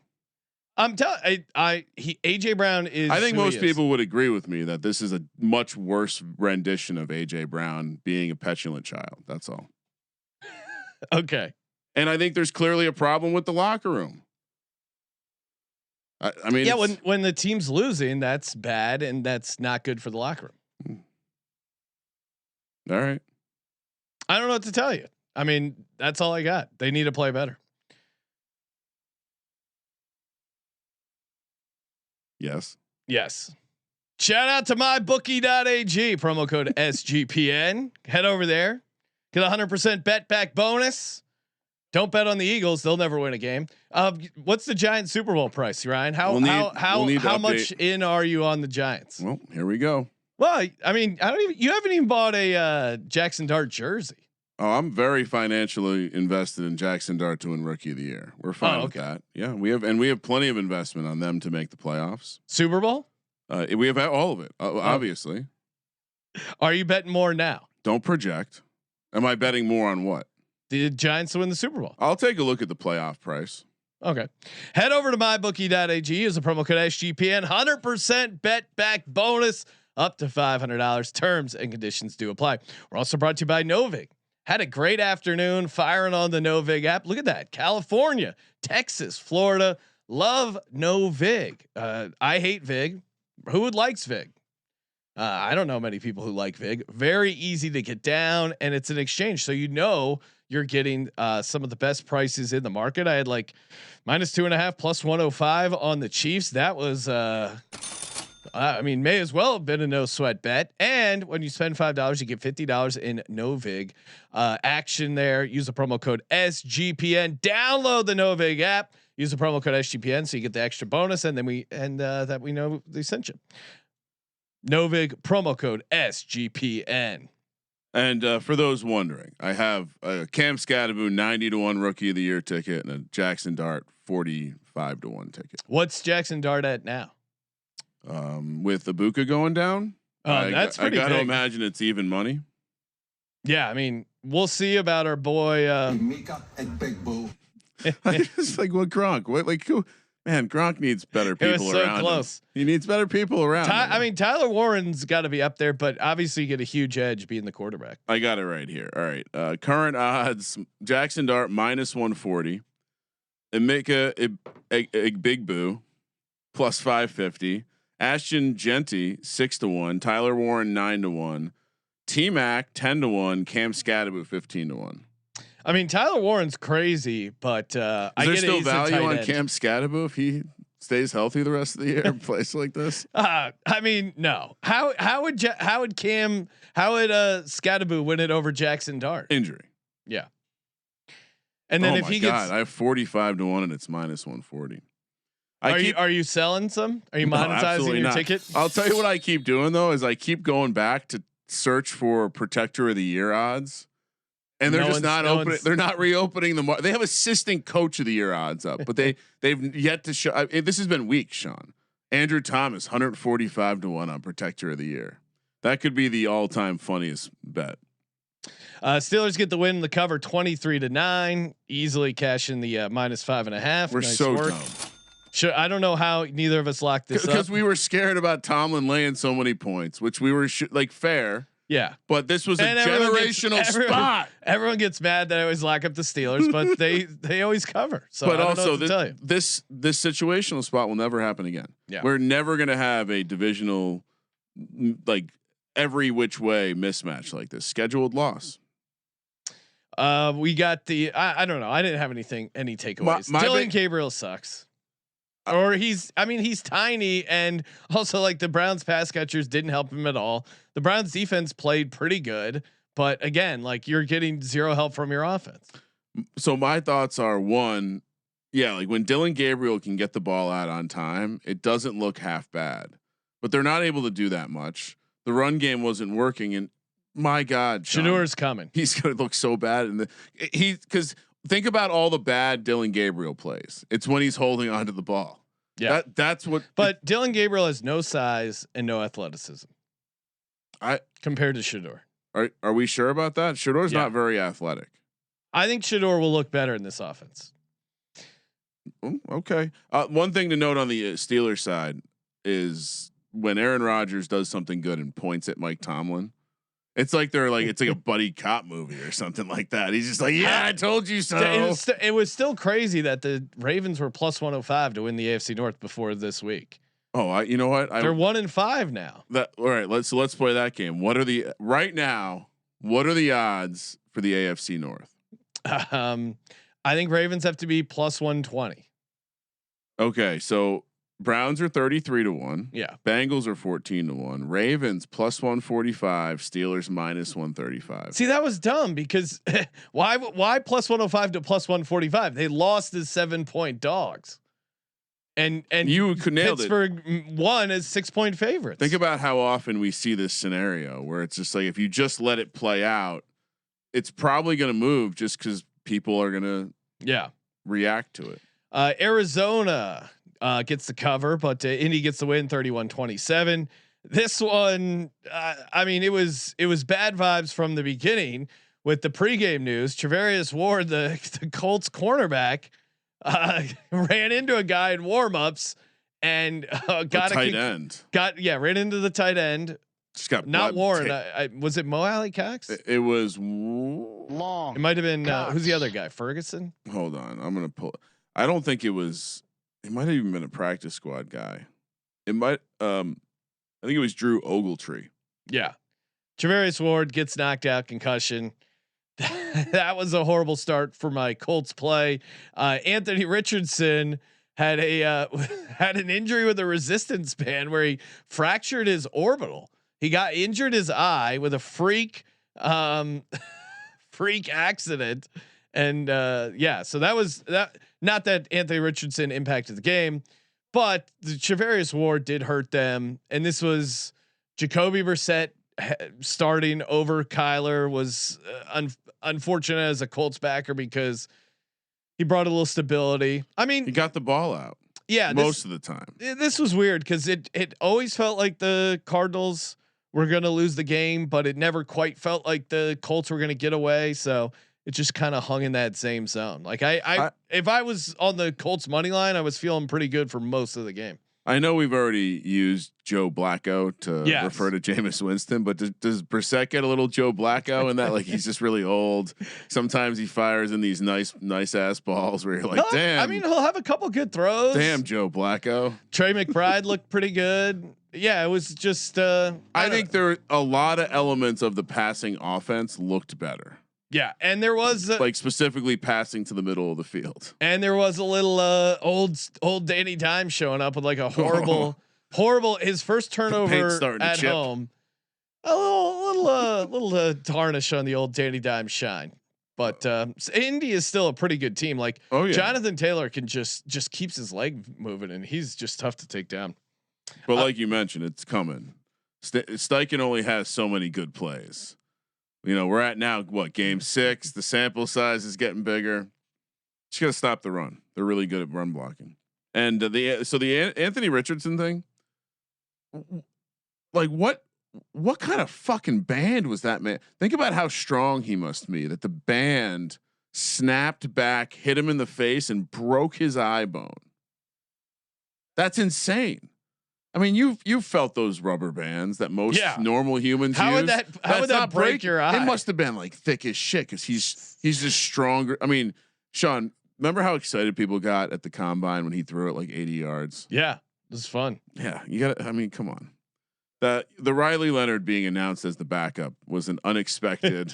I'm telling AJ Brown is. I think most people would agree with me that this is a much worse rendition of AJ Brown being a petulant child. That's all. Okay. And I think there's clearly a problem with the locker room. I mean, yeah, when the team's losing, that's bad, and that's not good for the locker room. All right. I don't know what to tell you. I mean, that's all I got. They need to play better. Yes. Shout out to mybookie.ag, promo code SGPN. Head over there. Get 100% bet back bonus. Don't bet on the Eagles; they'll never win a game. What's the Giants Super Bowl price, Ryan? How much in are you on the Giants? Well, here we go. Well, I mean, you haven't even bought a Jackson Dart jersey. Oh, I'm very financially invested in Jackson Dart to win Rookie of the Year. We're fine with that. Yeah, we have plenty of investment on them to make the playoffs. Super Bowl? We have all of it, obviously. Are you betting more now? Don't project. Am I betting more on what? The Giants to win the Super Bowl. I'll take a look at the playoff price. Okay. Head over to mybookie.ag. Use the promo code SGPN. 100% bet back bonus up to $500. Terms and conditions do apply. We're also brought to you by Novig. Had a great afternoon firing on the Novig app. Look at that. California, Texas, Florida. Love Novig. I hate Vig. Who likes Vig? I don't know many people who like Vig. Very easy to get down, and it's an exchange. So you're getting some of the best prices in the market. I had like -2.5 plus 105 on the Chiefs. That was I mean, may as well have been a no sweat bet. And when you spend $5, you get $50 in Novig action there. Use the promo code SGPN. Download the Novig app. Use the promo code SGPN so you get the extra bonus, and then we know they sent you. Novig promo code SGPN. And for those wondering, I have a Cam Scadaboo 90-1 Rookie of the Year ticket and a Jackson Dart 45-1 ticket. What's Jackson Dart at now? With Ibuka going down, that's pretty I got to big. imagine it's even money. Yeah, I mean, we'll see about our boy. Mika and Big Boo. It's like what Gronk. What like who? Man, Gronk needs better people around. Close. He needs better people around. I mean, Tyler Warren's got to be up there, but obviously you get a huge edge being the quarterback. I got it right here. All right, current odds: Jackson Dart -140, Emeka Big Boo plus 550. Ashton Genty 6-1, Tyler Warren 9-1, T Mac 10-1, Cam Scadaboo 15-1. I mean, Tyler Warren's crazy, but is there still value on Cam Scadaboo if he stays healthy the rest of the year and plays like this? I mean, no. How would Scadaboo win it over Jackson Dart? Injury. Yeah. And then if he gets, I have 45-1 and it's -140. Are you selling some? Are you monetizing your ticket? I'll tell you what I keep doing though is I keep going back to search for Protector of the Year odds, and they're just not opening. They're not reopening the market. They have Assistant Coach of the Year odds up, but they've yet to show. This has been weak, Sean. Andrew Thomas 145-1 on Protector of the Year. That could be the all-time funniest bet. Steelers get the win in the cover 23-9, easily cash in the -5.5. We're so dumb. Sure, I don't know how neither of us locked this up because we were scared about Tomlin laying so many points, which we were like fair. Yeah, but this was a generational spot. Everyone gets mad that I always lock up the Steelers, but they always cover. So, but also this situational spot will never happen again. Yeah, we're never gonna have a divisional like every which way mismatch like this. Scheduled loss. We got the I don't know. I didn't have any takeaways. Dylan Gabriel sucks. Or he's tiny, and also like the Browns pass catchers didn't help him at all. The Browns defense played pretty good, but again, like you're getting zero help from your offense. So my thoughts are one, like when Dylan Gabriel can get the ball out on time, it doesn't look half bad, but they're not able to do that much. The run game wasn't working, and my God, Shadour's coming. He's going to look so bad because think about all the bad Dylan Gabriel plays. It's when he's holding onto the ball. Yeah, that's what. But Dylan Gabriel has no size and no athleticism. Compared to Shedeur. Are we sure about that? Shedor's not very athletic. I think Shedeur will look better in this offense. Okay. One thing to note on the Steelers side is when Aaron Rodgers does something good and points at Mike Tomlin, it's like it's like a buddy cop movie or something like that. He's just like, yeah, I told you so. It was still crazy that the Ravens were plus 105 to win the AFC North before this week. Oh, you know what? They're 1-5 now. All right. Let's play that game. What are the odds for the AFC North? I think Ravens have to be plus 120. Okay, so Browns are 33-1. Yeah. Bengals are 14-1. Ravens plus 145. Steelers minus 135. See, that was dumb because why plus 105 to plus 145? They lost as 7-point dogs. And you could nail Pittsburgh won as 6-point favorites. Think about how often we see this scenario where it's just like if you just let it play out, it's probably going to move just because people are going to react to it. Arizona gets the cover, but Indy gets the win 31-27. This one, I mean, it was bad vibes from the beginning with the pregame news. Travarius Ward, the Colts cornerback, ran into a guy in warmups and got a tight end. Ran into the tight end. Just got not Warren. Was it Mo Alley Cox? It was long. It might have been who's the other guy? Ferguson. Hold on, I'm gonna pull. I don't think it was. It might have even been a practice squad guy. It might. I think it was Drew Ogletree. Yeah, Travarius Ward gets knocked out, concussion. That was a horrible start for my Colts play. Anthony Richardson had an injury with a resistance band where he fractured his orbital. He got injured his eye with a freak accident. And so that was that. Not that Anthony Richardson impacted the game, but the Travarius Ward did hurt them. And this was Jacoby Brissett starting over Kyler was unfortunate as a Colts backer because he brought a little stability. I mean, he got the ball out. Yeah, most of the time. This was weird because it always felt like the Cardinals were going to lose the game, but it never quite felt like the Colts were going to get away. So it just kind of hung in that same zone. Like if I was on the Colts money line, I was feeling pretty good for most of the game. I know we've already used Joe Blacko to refer to Jameis Winston, but does Brissett get a little Joe Blacko in that? Like he's just really old. Sometimes he fires in these nice ass balls where you're like, damn. I mean, he'll have a couple good throws. Damn, Joe Blacko. Trey McBride looked pretty good. Yeah, it was just. I think there a lot of elements of the passing offense looked better. Yeah, and there was like specifically passing to the middle of the field, and there was a little old Danny Dimes showing up with like a horrible his first turnover at home, a little tarnish on the old Danny Dimes shine. But Indy is still a pretty good team. Like Jonathan Taylor can just keeps his leg moving, and he's just tough to take down. But like you mentioned, it's coming. Steichen only has so many good plays. You know, we're at now game 6. The sample size is getting bigger. Just gotta stop the run. They're really good at run blocking. And the Anthony Richardson thing, like what kind of fucking band was that, man? Think about how strong he must be. That the band snapped back, hit him in the face, and broke his eye bone. That's insane. I mean, you've felt those rubber bands that most normal humans use. How would that break your eye? It must have been like thick as shit because he's just stronger. I mean, Sean, remember how excited people got at the combine when he threw it like 80 yards? Yeah, it was fun. Yeah, you got. I mean, come on. The Riley Leonard being announced as the backup was an unexpected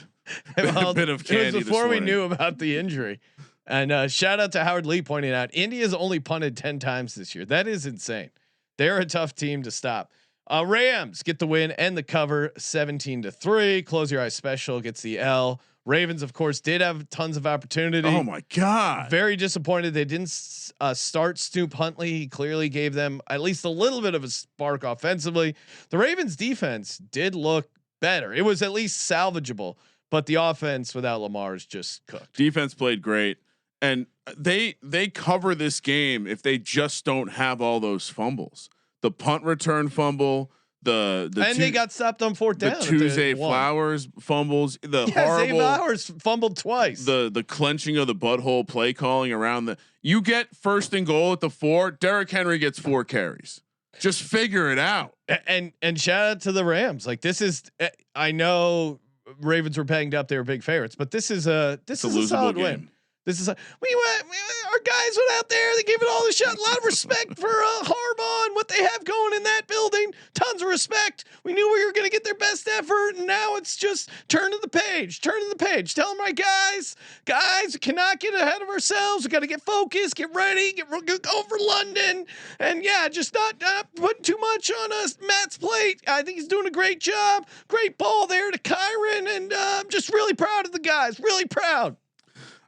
bit of candy. It was before we morning. knew about the injury. And shout out to Howard Lee pointing out India's only punted 10 times this year. That is insane. They're a tough team to stop. Rams get the win and the cover 17-3. Close your eyes special gets the L. Ravens, of course, did have tons of opportunity. Oh my God. Very disappointed. They didn't start Snoop Huntley. He clearly gave them at least a little bit of a spark offensively. The Ravens defense did look better. It was at least salvageable, but the offense without Lamar is just cooked. Defense played great. and they cover this game if they just don't have all those fumbles. The punt return fumble, they got stopped on fourth down. The Tuesday Flowers fumbles, the horrible Flowers fumbled twice. The clenching of the butthole play calling around the. You get 1st and goal at the 4. Derrick Henry gets 4 carries. Just figure it out. And shout out to the Rams. Like this is, I know Ravens were banged up; they were big favorites, but this is a solid win. This is our guys went out there. They gave it all the shot. A lot of respect for Harbaugh and what they have going in that building. Tons of respect. We knew we were going to get their best effort, and now it's just turn to the page. Turn to the page. Tell them, right, guys, we cannot get ahead of ourselves. We got to get focused, get ready, go for London, and just not putting too much on us. Matt's plate. I think he's doing a great job. Great ball there to Kyron, and I'm just really proud of the guys. Really proud.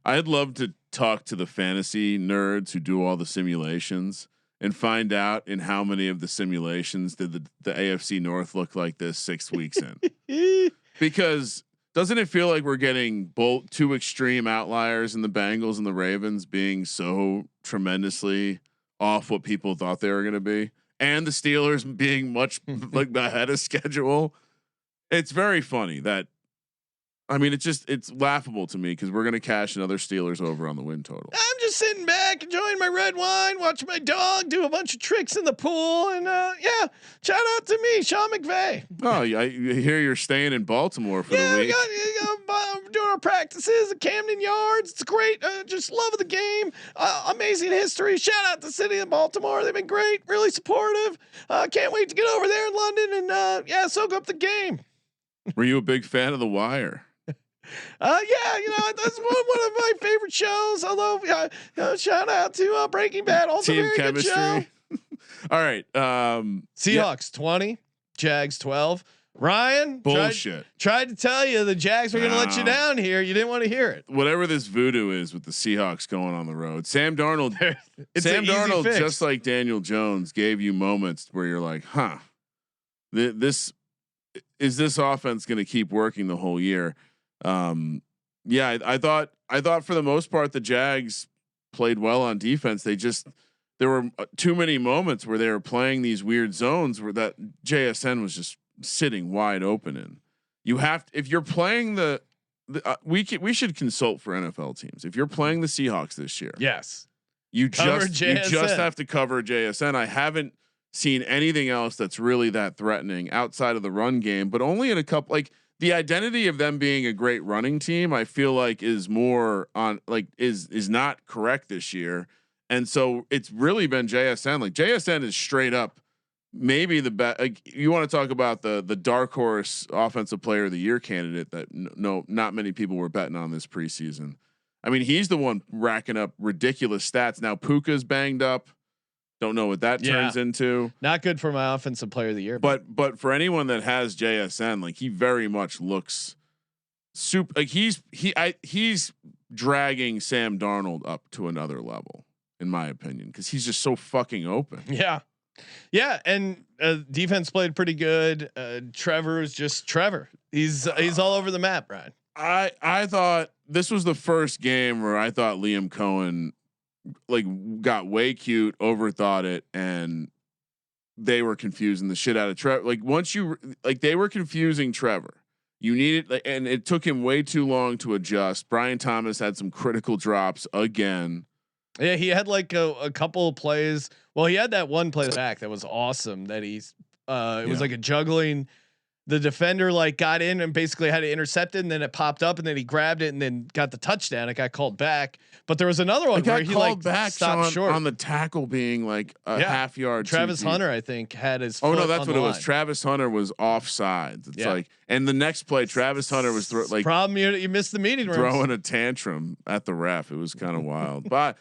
I'd love to talk to the fantasy nerds who do all the simulations and find out in how many of the simulations did the AFC North look like this 6 weeks in. Because doesn't it feel like we're getting both 2 extreme outliers in the Bengals and the Ravens being so tremendously off what people thought they were going to be, and the Steelers being much like ahead of schedule? It's very funny that. I mean, it's laughable to me because we're gonna cash another Steelers over on the win total. I'm just sitting back, enjoying my red wine, watching my dog do a bunch of tricks in the pool, and shout out to me, Sean McVay. Oh, I hear you're staying in Baltimore for the week. We're doing our practices at Camden Yards. It's great. Just love the game. Amazing history. Shout out to the city of Baltimore. They've been great, really supportive. Can't wait to get over there in London and soak up the game. Were you a big fan of The Wire? That's one of my favorite shows. I love shout out to Breaking Bad. Also Team very chemistry. good show. All right. Seahawks 20, Jags 12. Ryan, bullshit. Tried to tell you the Jags were going to let you down here. You didn't want to hear it. Whatever this voodoo is with the Seahawks going on the road, Sam Darnold, fix. just like Daniel Jones, gave you moments where you're like, huh, this offense going to keep working the whole year? I thought for the most part the Jags played well on defense. There were too many moments where they were playing these weird zones where that JSN was just sitting wide open in. You have to, if you're playing we should consult for NFL teams. If you're playing the Seahawks this year, yes, you just have to cover JSN. I haven't seen anything else that's really that threatening outside of the run game, but only in a couple. Like the identity of them being a great running team, I feel like is more on is not correct this year. And so it's really been JSN. Like JSN is straight up maybe the best. Like you want to talk about the dark horse offensive player of the year candidate that not many people were betting on this preseason. I mean, he's the one racking up ridiculous stats. Now Puka's banged up. Don't know what that turns into. Not good for my offensive player of the year. But for anyone that has JSN, like he very much looks super. Like he's dragging Sam Darnold up to another level, in my opinion, because he's just so fucking open. Yeah, and defense played pretty good. Trevor is just Trevor. He's all over the map, Brian. I thought this was the first game where I thought Liam Cohen got way cute, overthought it, and they were confusing the shit out of Trevor. They were confusing Trevor. You needed, and it took him way too long to adjust. Brian Thomas had some critical drops again. Yeah, he had a couple of plays. Well, he had that one play back that was awesome. That it was like a juggling. The defender got in and basically had to intercept it, and then it popped up, and then he grabbed it and then got the touchdown. It got called back, but there was another one where he stopped short on the tackle being a half yard. Travis Hunter, I think, had his. Oh no, that's what it was. Travis Hunter was offsides. It's and the next play, Travis Hunter was problem. You missed the meeting room. Throwing a tantrum at the ref. It was kind of wild, but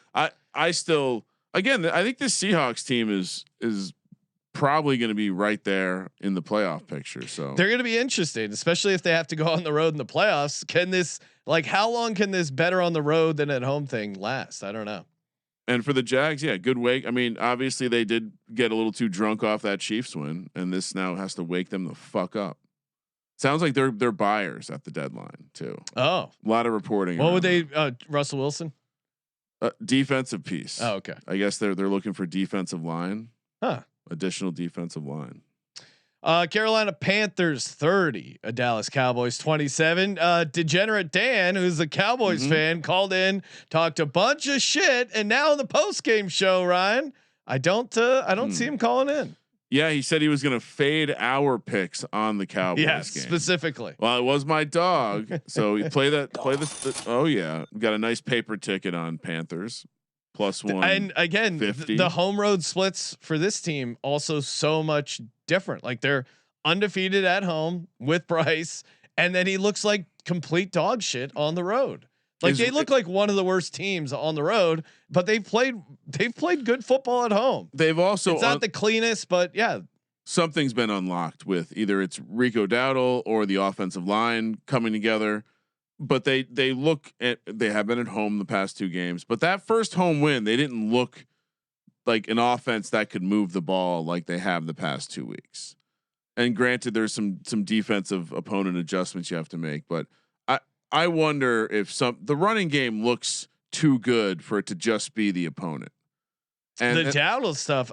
I still, again, I think this Seahawks team is probably going to be right there in the playoff picture. So they're going to be interesting, especially if they have to go on the road in the playoffs. Can this, how long can this better on the road than at home thing last? I don't know. And for the Jags, good wake. I mean, obviously they did get a little too drunk off that Chiefs win, and this now has to wake them the fuck up. Sounds like they're buyers at the deadline too. Oh, a lot of reporting. What would they? Russell Wilson. Defensive piece. Oh, okay. I guess they're looking for defensive line. Huh. Additional defensive line. Carolina Panthers 30, Dallas Cowboys 27. Degenerate Dan, who's a Cowboys fan, called in, talked a bunch of shit, and now in the post game show, Ryan, I don't see him calling in. Yeah, he said he was going to fade our picks on the Cowboys game. Specifically. Well, it was my dog, so you play this. Oh yeah, we got a nice paper ticket on Panthers. +1. And again, the home road splits for this team also so much different. Like they're undefeated at home with Bryce, and then he looks like complete dog shit on the road. Like they look like one of the worst teams on the road, but they've played good football at home. They've also it's not the cleanest, but yeah, something's been unlocked with either it's Rico Dowdle or the offensive line coming together. But they have been at home the past 2 games, but that first home win, they didn't look like an offense that could move the ball like they have the past 2 weeks. And granted, there's some defensive opponent adjustments you have to make, but I wonder if the running game looks too good for it to just be the opponent. And the Dowdle stuff.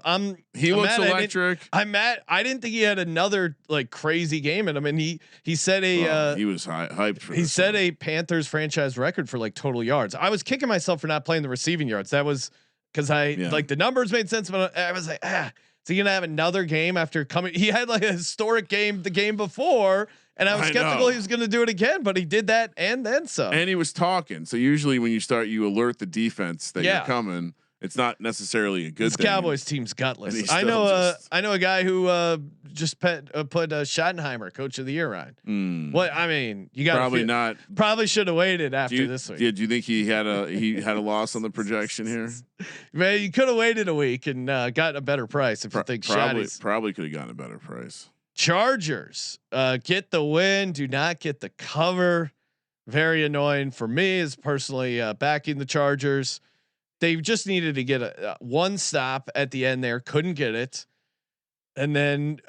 He looks electric. I'm mad. I didn't think he had another like crazy game in him. And he said he was hyped for. He set a Panthers franchise record for like total yards. I was kicking myself for not playing the receiving yards. That was because like the numbers made sense, but I was like, is he gonna have another game after coming? He had like a historic game the game before. And I was skeptical he was going to do it again, but he did that and then some. And he was talking. So usually when you start, you alert the defense that you're coming. It's not necessarily a good thing. This Cowboys team's gutless. I know a guy who just put Schottenheimer coach of the year on. What I mean, you got probably should have waited after this week. Do you think he had a loss on the projection here? Man, you could have waited a week and got a better price if you think probably could have gotten a better price. Chargers get the win, do not get the cover. Very annoying for me as personally backing the Chargers. They just needed to get a one stop at the end there, couldn't get it, and then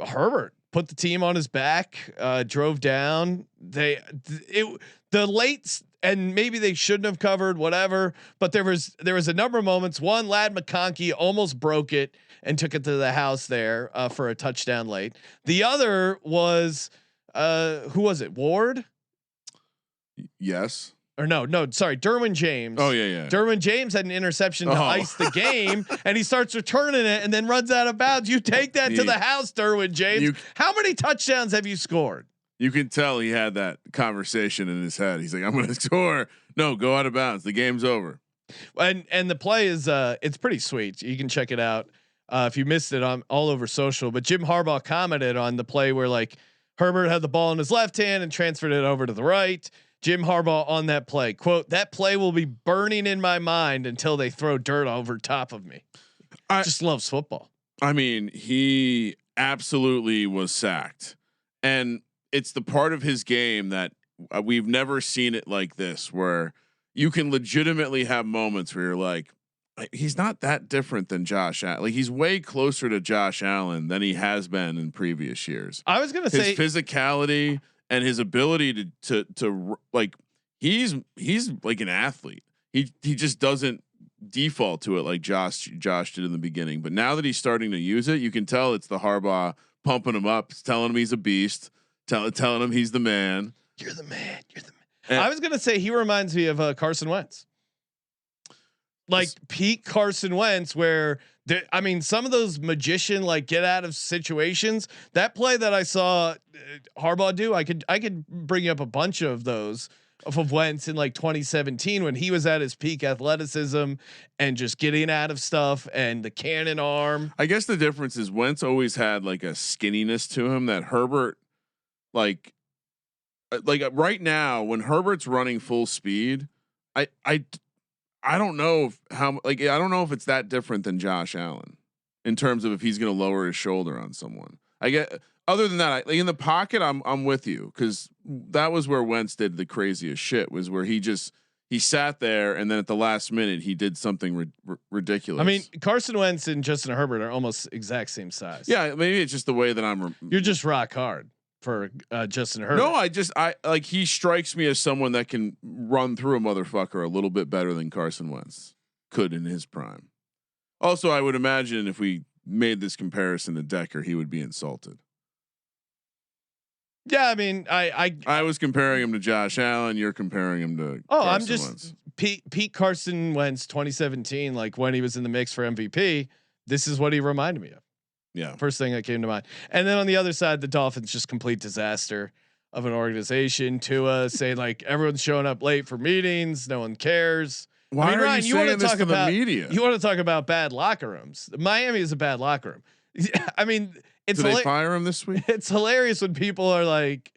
Herbert put the team on his back, drove down. The late, and maybe they shouldn't have covered whatever, but there was a number of moments. One, Ladd McConkey almost broke it and took it to the house there for a touchdown late. The other was who was it? Ward? Yes. Or no, sorry, Derwin James. Oh yeah. Derwin James had an interception to ice the game, and he starts returning it and then runs out of bounds. You take that to the house, Derwin James. How many touchdowns have you scored? You can tell he had that conversation in his head. He's like, I'm going to score. No, go out of bounds. The game's over. And the play is it's pretty sweet. You can check it out if you missed it on all over social. But Jim Harbaugh commented on the play where like Herbert had the ball in his left hand and transferred it over to the right. Jim Harbaugh on that play, quote, "That play will be burning in my mind until they throw dirt over top of me." I just loves football. I mean, he absolutely was sacked, and it's the part of his game that we've never seen it like this, where you can legitimately have moments where you're like, he's not that different than Josh Allen. Like he's way closer to Josh Allen than he has been in previous years. I was going to say his physicality and his ability to like, he's like an athlete. He just doesn't default to it like Josh did in the beginning. But now that he's starting to use it, you can tell it's the Harbaugh pumping him up, telling him he's a beast, telling him he's the man. You're the man. You're the man. And I was gonna say he reminds me of Carson Wentz, like peak Carson Wentz, where I mean, some of those magician like get out of situations. That play that I saw Harbaugh do, I could bring up a bunch of those of Wentz in like 2017 when he was at his peak athleticism and just getting out of stuff and the cannon arm. I guess the difference is Wentz always had like a skinniness to him that Herbert like right now when Herbert's running full speed, I don't know I don't know if it's that different than Josh Allen in terms of if he's going to lower his shoulder on someone. I get other than that, in the pocket, I'm with you because that was where Wentz did the craziest shit, was where he sat there and then at the last minute he did something ridiculous. I mean, Carson Wentz and Justin Herbert are almost exact same size. Yeah, maybe it's just the way that you're just rock hard for Justin Herbert. No, I like he strikes me as someone that can run through a motherfucker a little bit better than Carson Wentz could in his prime. Also, I would imagine if we made this comparison to Decker, he would be insulted. Yeah, I mean, I was comparing him to Josh Allen. You're comparing him to. Carson I'm just Wentz. Pete Carson Wentz 2017, like when he was in the mix for MVP. This is what he reminded me of. Yeah, first thing that came to mind. And then on the other side, the Dolphins just complete disaster of an organization. Tua saying like everyone's showing up late for meetings, no one cares. Why are Ryan, you saying this to the media? You want to talk about bad locker rooms? Miami is a bad locker room. I mean, it's did they fire him this week? It's hilarious when people are like,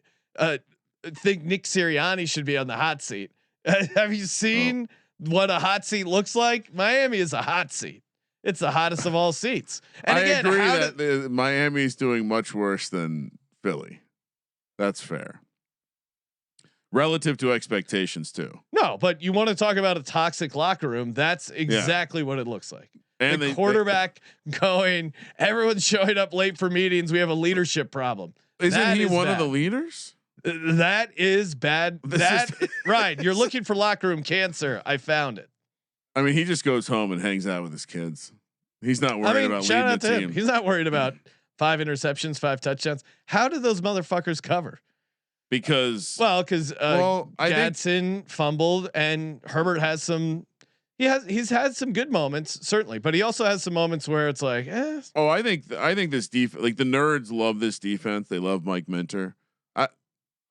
think Nick Sirianni should be on the hot seat. Have you seen what a hot seat looks like? Miami is a hot seat. It's the hottest of all seats. And I again, agree that Miami's doing much worse than Philly. That's fair. Relative to expectations too. No, but you want to talk about a toxic locker room. That's exactly what it looks like. And the quarterback going, everyone's showing up late for meetings. We have a leadership problem. Isn't he one of the leaders? That is bad. Right. You're looking for locker room cancer. I found it. I mean, he just goes home and hangs out with his kids. He's not worried about leading the team. He's not worried about 5 interceptions, 5 touchdowns. How did those motherfuckers cover? Because Gadsden fumbled and Herbert has some. He's had some good moments certainly, but he also has some moments where it's like, Oh, I think this defense, like the nerds love this defense. They love Mike Minter.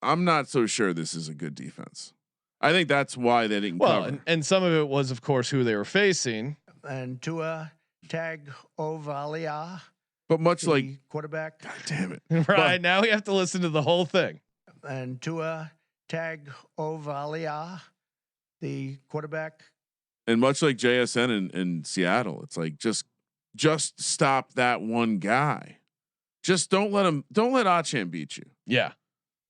I'm not so sure this is a good defense. I think that's why they didn't cover. And some of it was, of course, who they were facing. And Tua Tagovailoa, but much like quarterback. God damn it! Right now we have to listen to the whole thing. And Tua Tagovailoa, the quarterback. And much like JSN in Seattle, it's like just stop that one guy. Just don't let Achane beat you. Yeah.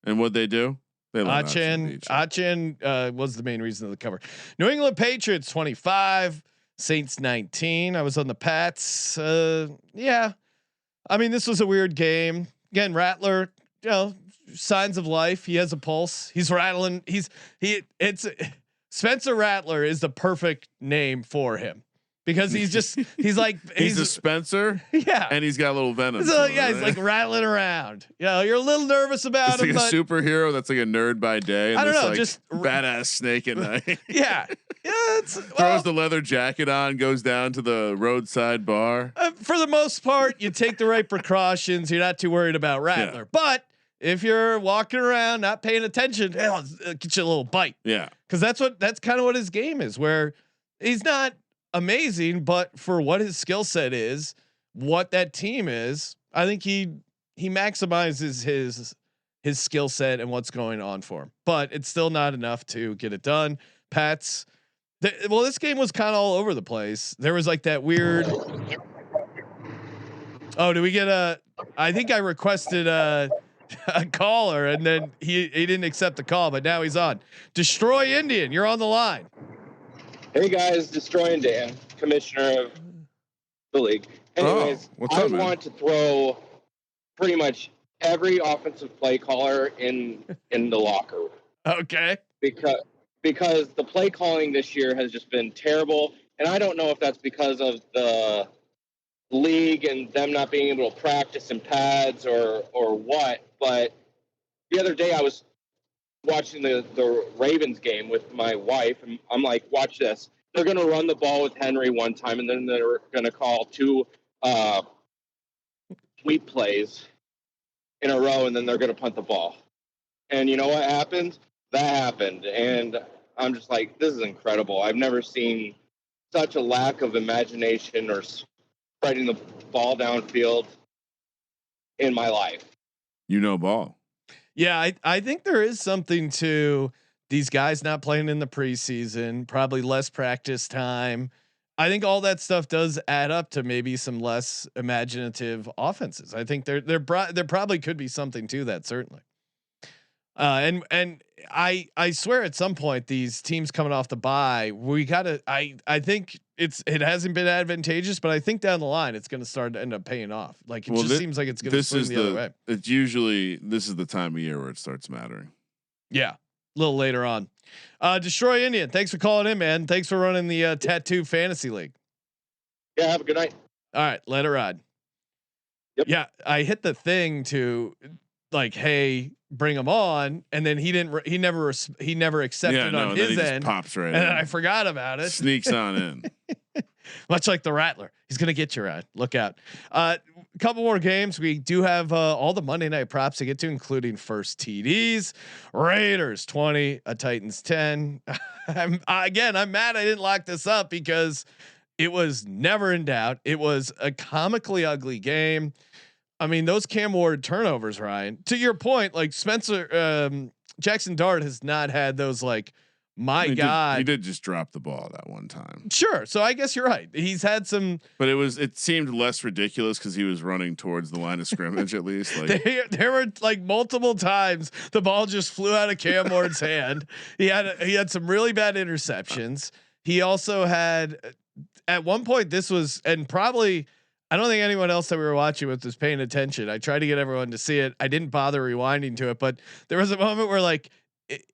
And what they do? Achane was the main reason of the cover. New England Patriots 25, Saints 19. I was on the Pats. Yeah. I mean, this was a weird game. Again, Rattler, signs of life. He has a pulse. He's rattling. Spencer Rattler is the perfect name for him because he's a Spencer. Yeah. And he's got a little venom. He's like rattling around. You're a little nervous about him. Like a superhero that's like a nerd by day. And I don't know. Like just badass snake at night. Yeah. Throws the leather jacket on, goes down to the roadside bar. For the most part, you take the right precautions. You're not too worried about Rattler. Yeah. But if you're walking around not paying attention, it'll get you a little bite. Yeah. Because that's kind of what his game is, where he's not amazing, but for what his skill set is, what that team is, I think he maximizes his skill set and what's going on for him. But it's still not enough to get it done. Pats. This game was kind of all over the place. There was like that weird. Oh, did we get I think I requested a caller and then he didn't accept the call, but now he's on. Destroy Indian, you're on the line. Hey guys, Destroy Indian, commissioner of the league. Anyways, I want to throw pretty much every offensive play caller in the locker room. Okay. Because the play calling this year has just been terrible, and I don't know if that's because of the league and them not being able to practice in pads or what, but the other day I was watching the Ravens game with my wife, and I'm like, watch this. They're going to run the ball with Henry one time, and then they're going to call 2 sweep plays in a row, and then they're going to punt the ball. And you know what happened? That happened, and I'm just like, this is incredible. I've never seen such a lack of imagination or spreading the ball downfield in my life. Ball. Yeah, I think there is something to these guys not playing in the preseason, probably less practice time. I think all that stuff does add up to maybe some less imaginative offenses. I think there probably could be something to that, certainly. And I swear at some point these teams coming off the bye, we gotta. I think it hasn't been advantageous, but I think down the line it's going to start to end up paying off. Like it seems like it's going to swing the other way. It's usually this is the time of year where it starts mattering. Yeah, little later on. Destroy Indian, thanks for calling in, man. Thanks for running the Tattoo Fantasy League. Yeah, have a good night. All right, let it ride. Yep. Yeah, I hit the thing to like, hey, bring him on, and then he didn't. He never accepted on his end. Pops right and in. I forgot about it. Sneaks on in. Much like the Rattler, he's gonna get you right. Look out. Couple more games. We do have all the Monday night props to get to, including first TDs. Raiders 20, Titans 10. I'm mad I didn't lock this up because it was never in doubt. It was a comically ugly game. I mean, those Cam Ward turnovers, Ryan. To your point, like Spencer Jackson Dart has not had those like. He did just drop the ball that one time. Sure. So I guess you're right. He's had some, but it seemed less ridiculous because he was running towards the line of scrimmage at least. Like there were like multiple times the ball just flew out of Cam Ward's hand. He had some really bad interceptions. He also had at one point and probably I don't think anyone else that we were watching with was paying attention. I tried to get everyone to see it. I didn't bother rewinding to it, but there was a moment where like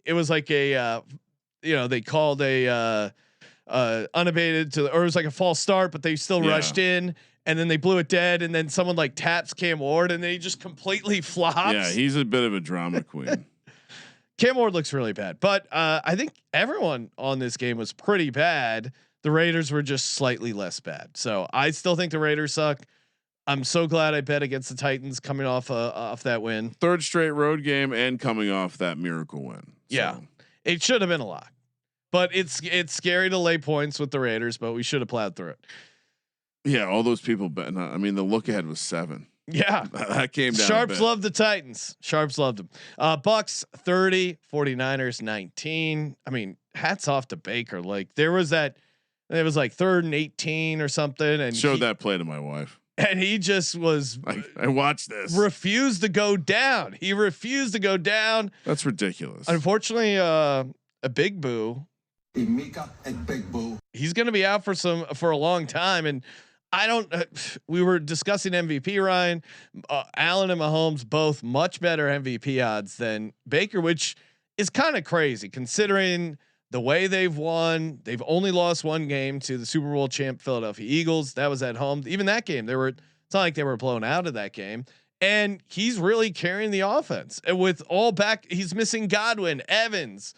it was like a they called a unabated or it was like a false start, but they still rushed in and then they blew it dead. And then someone like taps Cam Ward and then he just completely flops. Yeah. He's a bit of a drama queen. Cam Ward looks really bad, but I think everyone on this game was pretty bad. The Raiders were just slightly less bad. So I still think the Raiders suck. I'm so glad I bet against the Titans coming off that win. Third straight road game and coming off that miracle win. So. Yeah. It should have been a lock. But it's scary to lay points with the Raiders, but we should have plowed through it. Yeah, all those people betting. I mean, the look ahead was 7. Yeah, that came down. Sharps loved the Titans. Sharps loved them. Bucks 30, 49ers 19. I mean, hats off to Baker. Like it was like 3rd and 18 or something, and showed that play to my wife. And he just was. I watched this. Refused to go down. He refused to go down. That's ridiculous. Unfortunately, a Big Boo. He's going to be out for a long time, and I don't. We were discussing MVP, Ryan. Allen and Mahomes both much better MVP odds than Baker, which is kind of crazy considering the way they've won. They've only lost one game to the Super Bowl champ Philadelphia Eagles. That was at home. Even that game, it's not like they were blown out of that game. And he's really carrying the offense. And with all back, he's missing Godwin, Evans.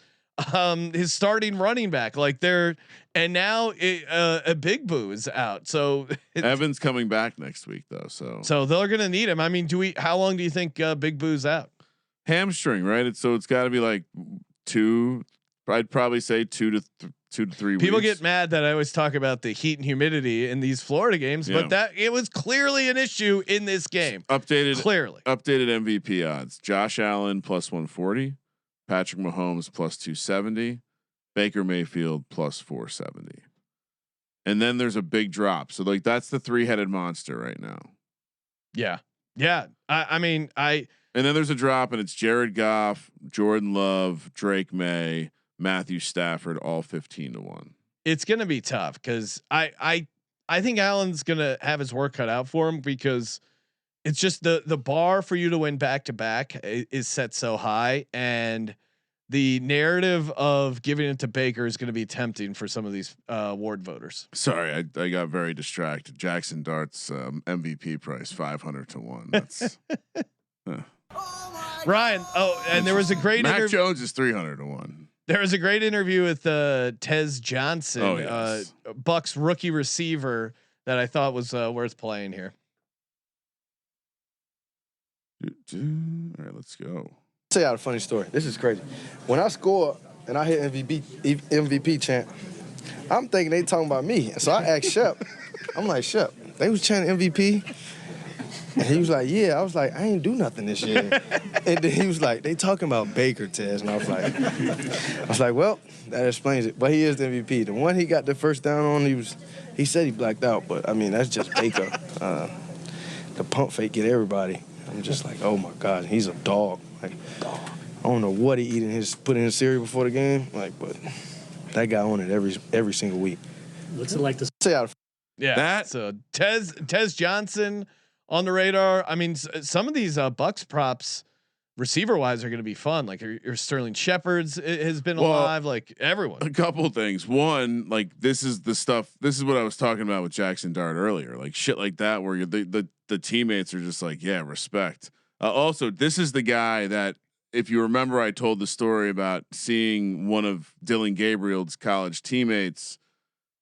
His starting running back and now a Big Boo is out. So Evans coming back next week though. So they're going to need him. I mean, how long do you think Big Boo's out? Hamstring, right? It's got to be like 2. I'd probably say 2 to 3 weeks. People get mad that I always talk about the heat and humidity in these Florida games, but it was clearly an issue in this game. Updated MVP odds. Josh Allen plus 140. Patrick Mahomes plus 270, Baker Mayfield plus 470, and then there's a big drop. So like that's the 3-headed monster right now. Yeah. I mean, and then there's a drop, and it's Jared Goff, Jordan Love, Drake May, Matthew Stafford, all 15 to 1. It's gonna be tough because I think Allen's gonna have his work cut out for him because it's just the bar for you to win back to back is set so high, and the narrative of giving it to Baker is going to be tempting for some of these Ward voters. Sorry, I got very distracted. Jackson Dart's MVP price 500 to 1. That's Ryan. Oh, and there was a great Mac Jones is 300 to 1. There was a great interview with Tez Johnson, Bucks rookie receiver, that I thought was worth playing here. All right, let's go. Tell y'all a funny story. This is crazy. When I score and I hit MVP chant, I'm thinking they talking about me. So I asked Shep. I'm like, Shep, they was chanting MVP. And he was like, yeah. I was like, I ain't do nothing this year. And then he was like, they talking about Baker, Tez. And I was like, well, that explains it. But he is the MVP. The one he got the first down on, he said he blacked out. But I mean, that's just Baker. The pump fake get everybody. I'm just like, oh my God, he's a dog. Like, I don't know what he eating put in his cereal before the game. Like, but that guy on it every single week. What's it like to say out? Yeah. So Tez Johnson on the radar. I mean, some of these Bucks props receiver wise are going to be fun. Like your Sterling Shepard's has been alive. Like everyone. A couple things. One, like this is the stuff. This is what I was talking about with Jackson Dart earlier. Like shit like that, where the teammates are just like, yeah, respect. Also, this is the guy that, if you remember, I told the story about seeing one of Dylan Gabriel's college teammates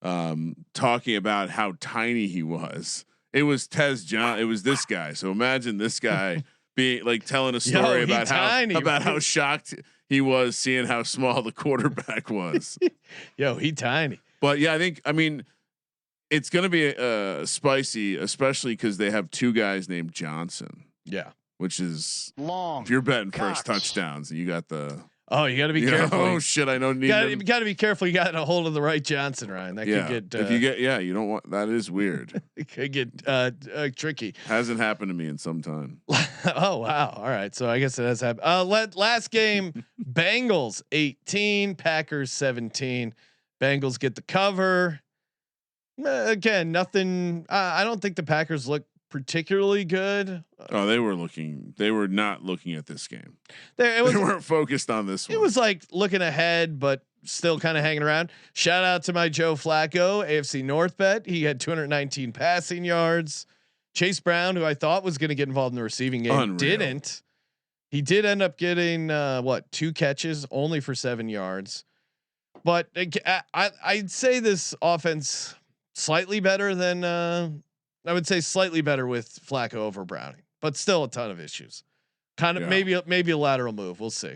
talking about how tiny he was. It was Tez John. It was this guy. So imagine this guy being like telling a story about how shocked he was seeing how small the quarterback was. Yo, he tiny. But yeah, I mean, it's going to be spicy, especially because they have two guys named Johnson. Yeah. Which is long. If you're betting first touchdowns, you got the. Oh, you got to be careful. Oh shit! I don't need. You got to be careful. You got a hold of the right Johnson, Ryan. That could get. If you get, you don't want. That is weird. It could get tricky. Hasn't happened to me in some time. Oh wow! All right, so I guess it has happened. Last game, Bengals 18, Packers 17. Bengals get the cover. Again, nothing. I don't think the Packers look particularly good. Oh, they were not looking at this game. They weren't focused on this one. It was like looking ahead, but still kind of hanging around. Shout out to my Joe Flacco, AFC North bet. He had 219 passing yards. Chase Brown, who I thought was going to get involved in the receiving game, didn't. He did end up getting 2 catches, only for 7 yards. But I'd say this offense slightly better than. I would say slightly better with Flacco over Browning, but still a ton of issues. Kind of maybe a lateral move. We'll see.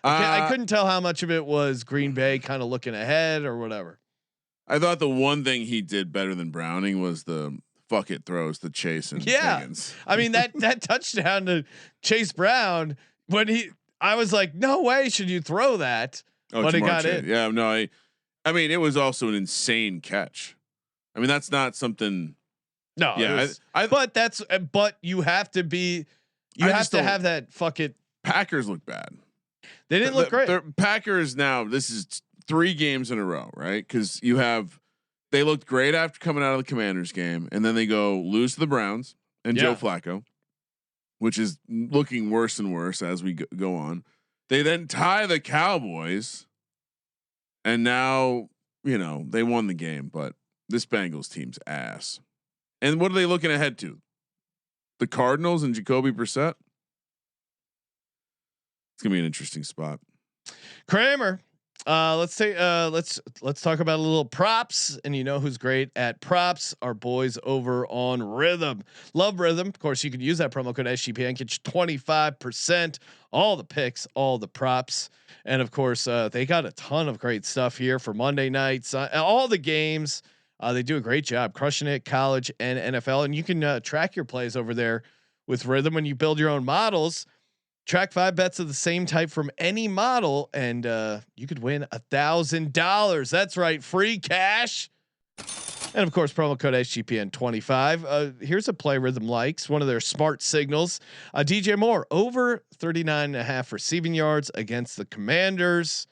I couldn't tell how much of it was Green Bay kind of looking ahead or whatever. I thought the one thing he did better than Browning was the fuck it throws to Chase and Higgins. I mean that touchdown to Chase Brown I was like, no way should you throw that, but it got in. Yeah, no, I mean it was also an insane catch. I mean that's not something. No, yeah, but you have to be, have to have that fuck it. Packers look bad. They didn't look great. Packers now. This is 3 games in a row, right? Because they looked great after coming out of the Commanders game, and then they go lose to the Browns and Joe Flacco, which is looking worse and worse as we go on. They then tie the Cowboys, and now they won the game, but this Bengals team's ass. And what are they looking ahead to? The Cardinals and Jacoby Brissett. It's gonna be an interesting spot. Kramer, let's talk about a little props. And you know who's great at props? Our boys over on Rhythm. Love Rhythm. Of course, you can use that promo code SGPN. Get you 25%. All the picks, all the props, and of course, they got a ton of great stuff here for Monday nights. All the games. They do a great job crushing it, college and NFL, and you can track your plays over there with Rhythm when you build your own models. Track 5 bets of the same type from any model, and you could win $1,000. That's right, free cash. And of course, promo code SGPN 25. Here's a play Rhythm likes, one of their smart signals. DJ Moore over 39.5 receiving yards against the Commanders.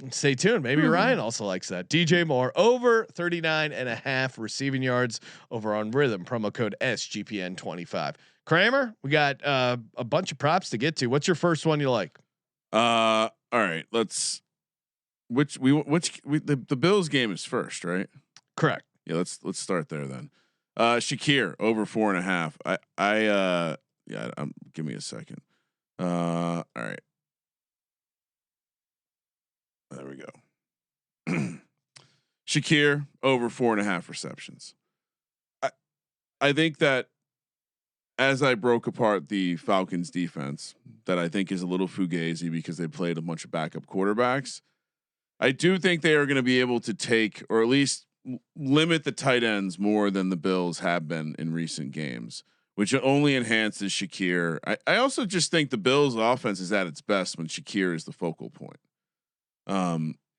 Stay tuned. Maybe Ryan also likes that. DJ Moore over 39.5 receiving yards over on Rhythm. Promo code SGPN 25. Kramer, we got a bunch of props to get to. What's your first one you like? All right, let's. The Bills game is first, right? Correct. Yeah, let's start there then. Shakir over 4.5. Give me a second. All right. There we go. Shakir over 4.5 receptions. I think that as I broke apart the Falcons defense, that I think is a little fugazi because they played a bunch of backup quarterbacks. I do think they are going to be able to take, or at least limit the tight ends more than the Bills have been in recent games, which only enhances Shakir. I also just think the Bills offense is at its best when Shakir is the focal point.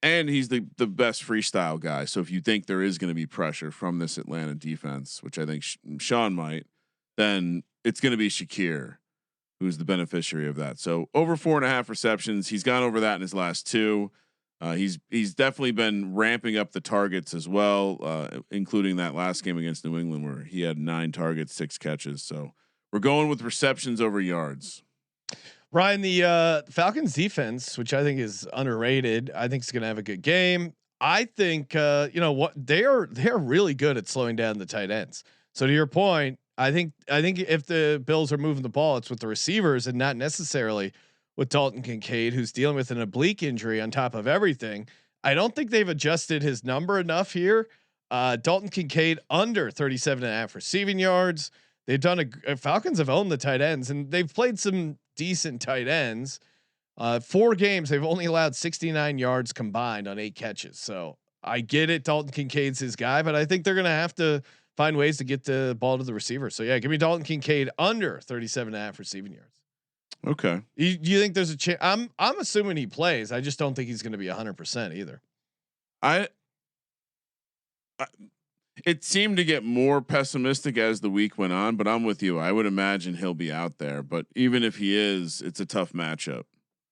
And he's the best freestyle guy. So if you think there is going to be pressure from this Atlanta defense, which I think Sean might, then it's going to be Shakir who's the beneficiary of that. So over 4.5 receptions, he's gone over that in his last 2. He's definitely been ramping up the targets as well, including that last game against New England where he had 9 targets, 6 catches. So We're going with receptions over yards. Ryan, the Falcons defense, which I think is underrated, I think is going to have a good game. I think you know what, they're really good at slowing down the tight ends. So to your point, I think if the Bills are moving the ball, it's with the receivers and not necessarily with Dalton Kincaid, who's dealing with an oblique injury on top of everything. I don't think they've adjusted his number enough here. Dalton Kincaid under 37.5 receiving yards. They've done Falcons have owned the tight ends and they've played some decent tight ends. 4 games, they've only allowed 69 yards combined on 8 catches. So I get it. Dalton Kincaid's his guy, but I think they're going to have to find ways to get the ball to the receiver. So yeah, give me Dalton Kincaid under 37.5 receiving yards. Okay. You think there's a chance? I'm assuming he plays. I just don't think he's going to be 100% either. It seemed to get more pessimistic as the week went on, but I'm with you. I would imagine he'll be out there, but even if he is, it's a tough matchup.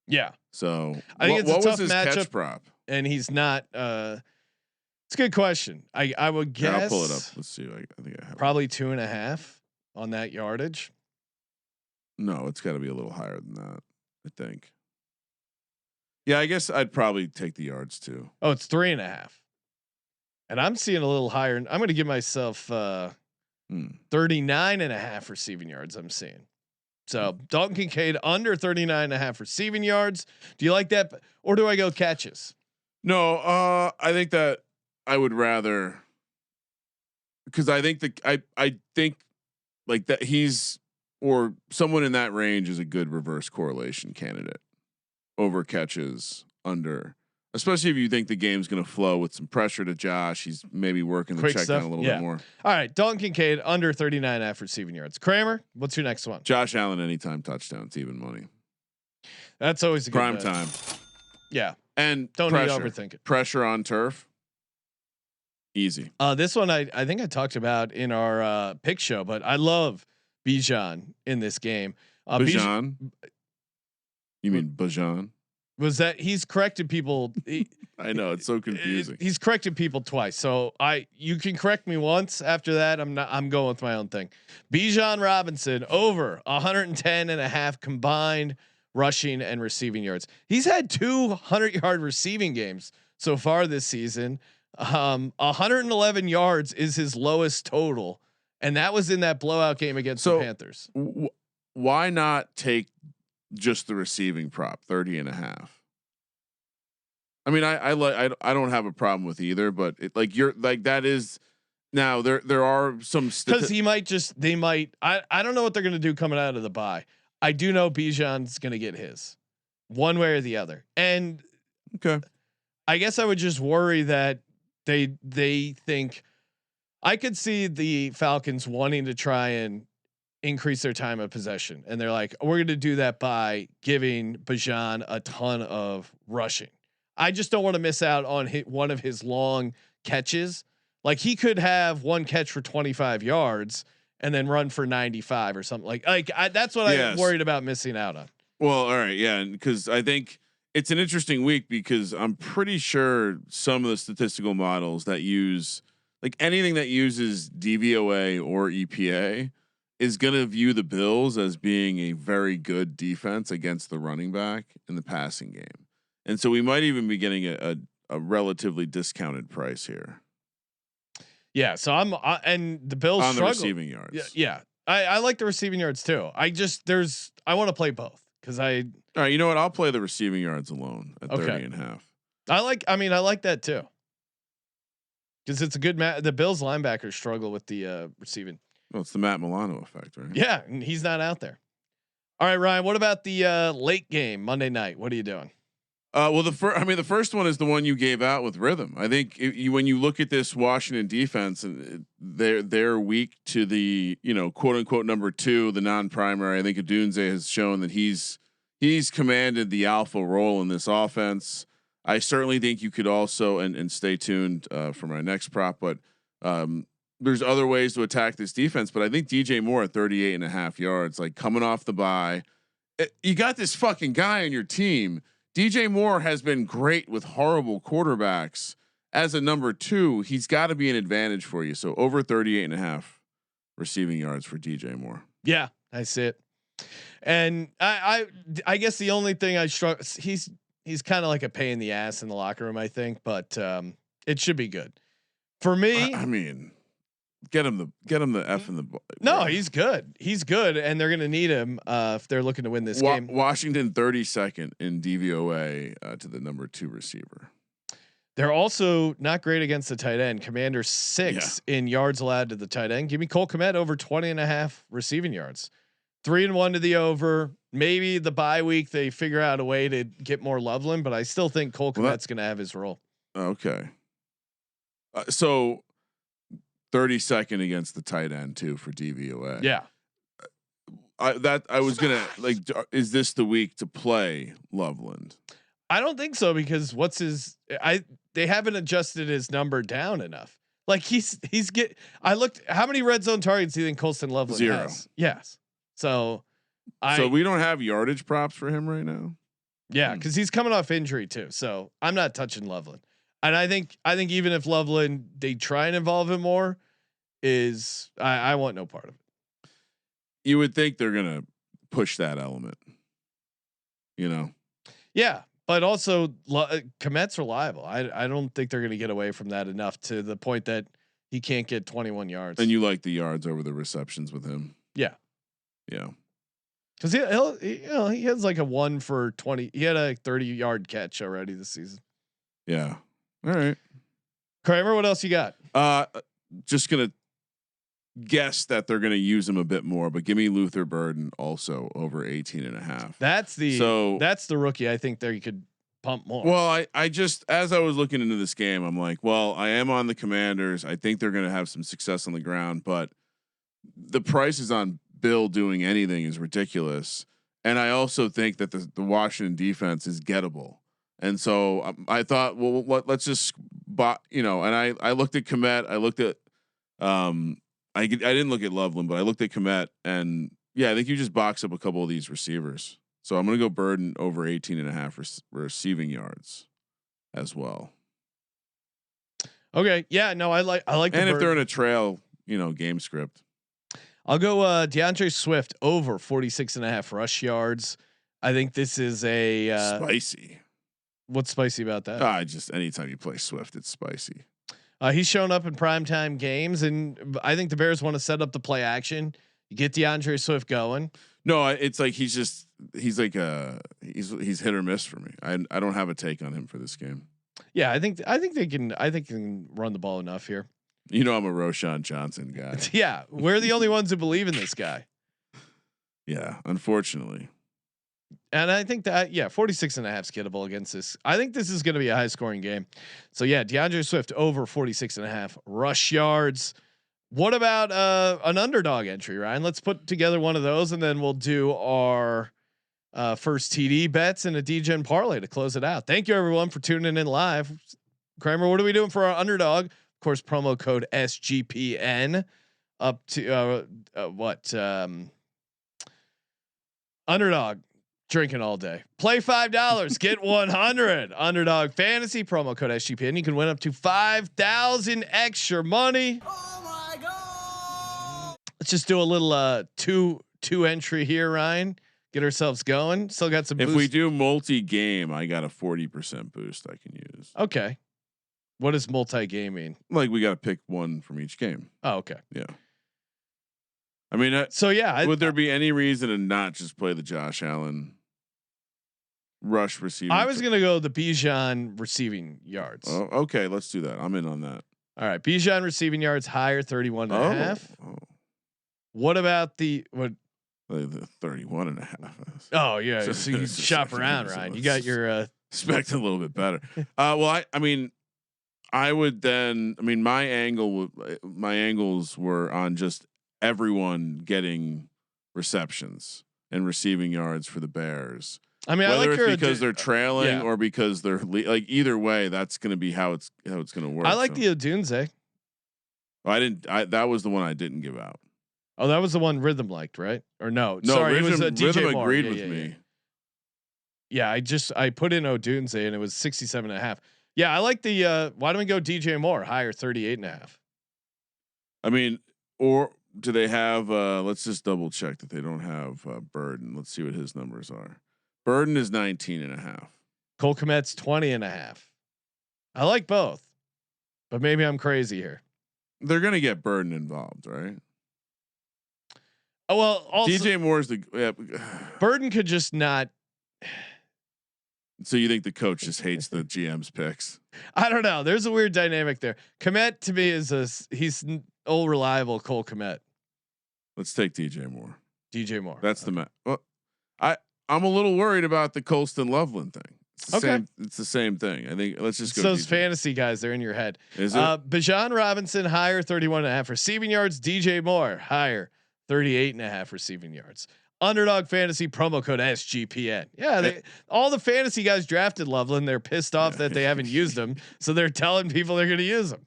Yeah. So I think it's what a tough was his matchup, catch prop? and he's not. It's a good question. I would guess. Yeah, I'll pull it up. Let's see. I think I have probably 2.5 on that yardage. No, it's got to be a little higher than that, I think. Yeah, I guess I'd probably take the yards too. Oh, it's 3.5. And I'm seeing a little higher. I'm going to give myself 39.5 receiving yards. I'm seeing. So Dalton Kincaid under 39.5 receiving yards. Do you like that? Or do I go catches? No, I think that I would rather, because I think I think like that he's, or someone in that range is a good reverse correlation candidate over catches under, especially if you think the game's going to flow with some pressure to Josh. He's maybe working the check down a little bit more. All right. Dalton Kincaid under 39.5 receiving yards. Kramer, what's your next one? Josh Allen, anytime touchdown. It's even money. That's always a good prime bet. time. Yeah. And don't need to overthink it. Pressure on turf. Easy. This one I think I talked about in our pick show, but I love Bijan in this game. Bijan? You mean Bijan? Was that he's corrected people? I know it's so confusing. He's corrected people twice, so you can correct me once. After that, I'm going with my own thing. Bijan Robinson over 110.5 combined rushing and receiving yards. He's had 200-yard receiving games so far this season. 111 yards is his lowest total, and that was in that blowout game against the Panthers. Why not take just the receiving prop 30.5? I mean, I don't have a problem with either, but that is now there are some because they might I don't know what they're gonna do coming out of the bye. I do know Bijan's gonna get his one way or the other, and okay, I guess I would just worry that they think I could see the Falcons wanting to try and increase their time of possession, and they're like, we're going to do that by giving Bijan a ton of rushing. I just don't want to miss out on one of his long catches. Like he could have one catch for 25 yards and then run for 95 or something like that's what I'm worried about missing out on. Well, all right. Yeah. Cause I think it's an interesting week because I'm pretty sure some of the statistical models that use like anything that uses DVOA or EPA is going to view the Bills as being a very good defense against the running back in the passing game. And so we might even be getting a relatively discounted price here. Yeah. So and the Bills on the struggle. receiving yards. Yeah. I like the receiving yards too. I want to play both because all right. You know what? I'll play the receiving yards alone at 30.5. I like that too. Cause it's a good match. The Bills linebackers struggle with the receiving. Well, it's the Matt Milano effect, right? Yeah. And he's not out there. All right, Ryan, what about the late game Monday night? What are you doing? Well, the first one is the one you gave out with rhythm. I think when you look at this Washington defense, and they're weak to the quote unquote number 2, the non-primary. I think Odunze has shown that he's commanded the alpha role in this offense. I certainly think you could also and stay tuned for my next prop, but there's other ways to attack this defense. But I think DJ Moore at 38.5 yards, like coming off the bye, you got this fucking guy on your team. DJ Moore has been great with horrible quarterbacks. As a number 2, he's got to be an advantage for you. So over 38.5 receiving yards for DJ Moore. Yeah, I see it. And I guess the only thing I struggle, he's kind of like a pain in the ass in the locker room, I think, but it should be good for me. I mean, get him the F in the. No, he's good. He's good, and they're going to need him if they're looking to win this game. Washington 32nd in DVOA to the number 2 receiver. They're also not great against the tight end. Commander 6 in yards allowed to the tight end. Give me Cole Kmet over 20.5 receiving yards. 3-1 to the over. Maybe the bye week they figure out a way to get more Loveland, but I still think Cole Kmet's going to have his role. Okay. So 32nd against the tight end too for DVOA. Yeah. I was gonna like. Is this the week to play Loveland? I don't think so because they haven't adjusted his number down enough. Like I looked. How many red zone targets do you think Colston Loveland 0 has? Yes. So we don't have yardage props for him right now. Yeah, because he's coming off injury too. So I'm not touching Loveland. And I think even if Loveland they try and involve him more, I want no part of it. You would think they're gonna push that element, you know. Yeah, but also Kmet's reliable. I don't think they're gonna get away from that enough to the point that he can't get 21 yards. And you like the yards over the receptions with him? Yeah, yeah. Because he has like a 1 for 20. He had a 30-yard catch already this season. Yeah. All right. Kramer, what else you got? Just gonna guess that they're gonna use him a bit more, but give me Luther Burden also over 18.5. That's the rookie. I think there you could pump more. Well, I just as I was looking into this game, I'm like, well, I am on the Commanders. I think they're gonna have some success on the ground, but the prices on Bill doing anything is ridiculous. And I also think that the Washington defense is gettable. And so I thought, well, let's just and I looked at Kmet. I looked at, I didn't look at Loveland, but I looked at Kmet, and yeah, I think you just box up a couple of these receivers. So I'm going to go Burden over 18.5 receiving yards as well. Okay. Yeah, no, I like, and if they're in a trail, game script, I'll go DeAndre Swift over 46.5 rush yards. I think this is a spicy. What's spicy about that? Just anytime you play Swift, it's spicy. He's shown up in primetime games, and I think the Bears want to set up the play action. You get DeAndre Swift going. No, it's like he's hit or miss for me. I don't have a take on him for this game. Yeah, I think they can run the ball enough here. I'm a Roshan Johnson guy. Yeah, we're the only ones who believe in this guy. Yeah, unfortunately. And I think that 46.5 is gettable against this. I think this is going to be a high scoring game. So yeah, DeAndre Swift over 46.5 rush yards. What about an underdog entry, Ryan? Let's put together one of those, and then we'll do our first TD bets and a DGen parlay to close it out. Thank you everyone for tuning in live. Kramer, what are we doing for our underdog? Of course, promo code SGPN up to underdog. Drinking all day. Play $5, get 100. Underdog fantasy promo code SGPN. You can win up to 5,000 extra money. Oh my god! Let's just do a little two entry here, Ryan. Get ourselves going. Still got some. If we do multi-game, I got a 40% boost I can use. Okay. What does multi-game mean? Like we got to pick one from each game. Oh, okay. Yeah. I mean, would there be any reason to not just play the Josh Allen rush receiving? I was gonna go the Bijan receiving yards. Oh, okay, let's do that. I'm in on that. All right, Bijan receiving yards higher, 31.5. What about the 31.5? Oh yeah, so you shop around, Ryan. You got your expect a little bit better. Well, I would then. I mean, my angles were on just everyone getting receptions and receiving yards for the Bears. I mean, whether it's because they're trailing or because they're like either way, that's going to be how it's going to work. I like the Odunze. That was the one I didn't give out. Oh, that was the one Rhythm liked, right? Or no? No, sorry, Rhythm, it was DJ Rhythm Moore. agreed with me. Yeah, I put in Odunze and it was 67.5. Yeah, I like the. Why don't we go DJ Moore higher, 38.5? I mean, or do they have? Let's just double check that they don't have Burden. Let's see what his numbers are. Burden is 19.5. Cole Kmet's 20.5. I like both, but maybe I'm crazy here. They're gonna get Burden involved, right? Oh well, also, DJ Moore's the Burden could just not. So you think the coach just hates the GM's picks? I don't know. There's a weird dynamic there. Kmet to me is he's old reliable Cole Kmet. Let's take DJ Moore. DJ Moore. That's the Well, I'm a little worried about the Colston Loveland thing. It's the same thing. I think let's just go. Those fantasy guys, they're in your head. Is it? Bijan Robinson higher 31.5 receiving yards. DJ Moore higher 38.5 receiving yards. Underdog fantasy promo code SGPN. Yeah, all the fantasy guys drafted Loveland. They're pissed off that they haven't used him, so they're telling people they're going to use him.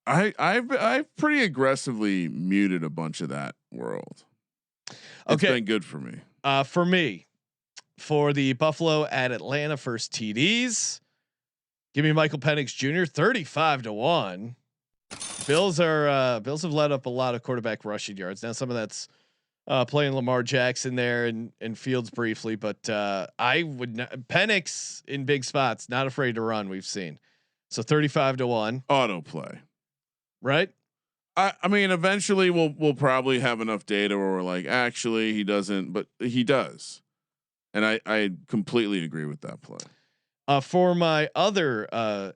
I've pretty aggressively muted a bunch of that world. It's been good for me. For the Buffalo at Atlanta first TDs, give me Michael Penix Jr. 35-1. Bills have let up a lot of quarterback rushing yards. Now some of that's playing Lamar Jackson there and Fields briefly, but I would not, Penix in big spots, not afraid to run. We've seen so 35-1 auto play, right? I mean, eventually we'll probably have enough data where we're like, actually he doesn't, but he does. And I completely agree with that play. For my other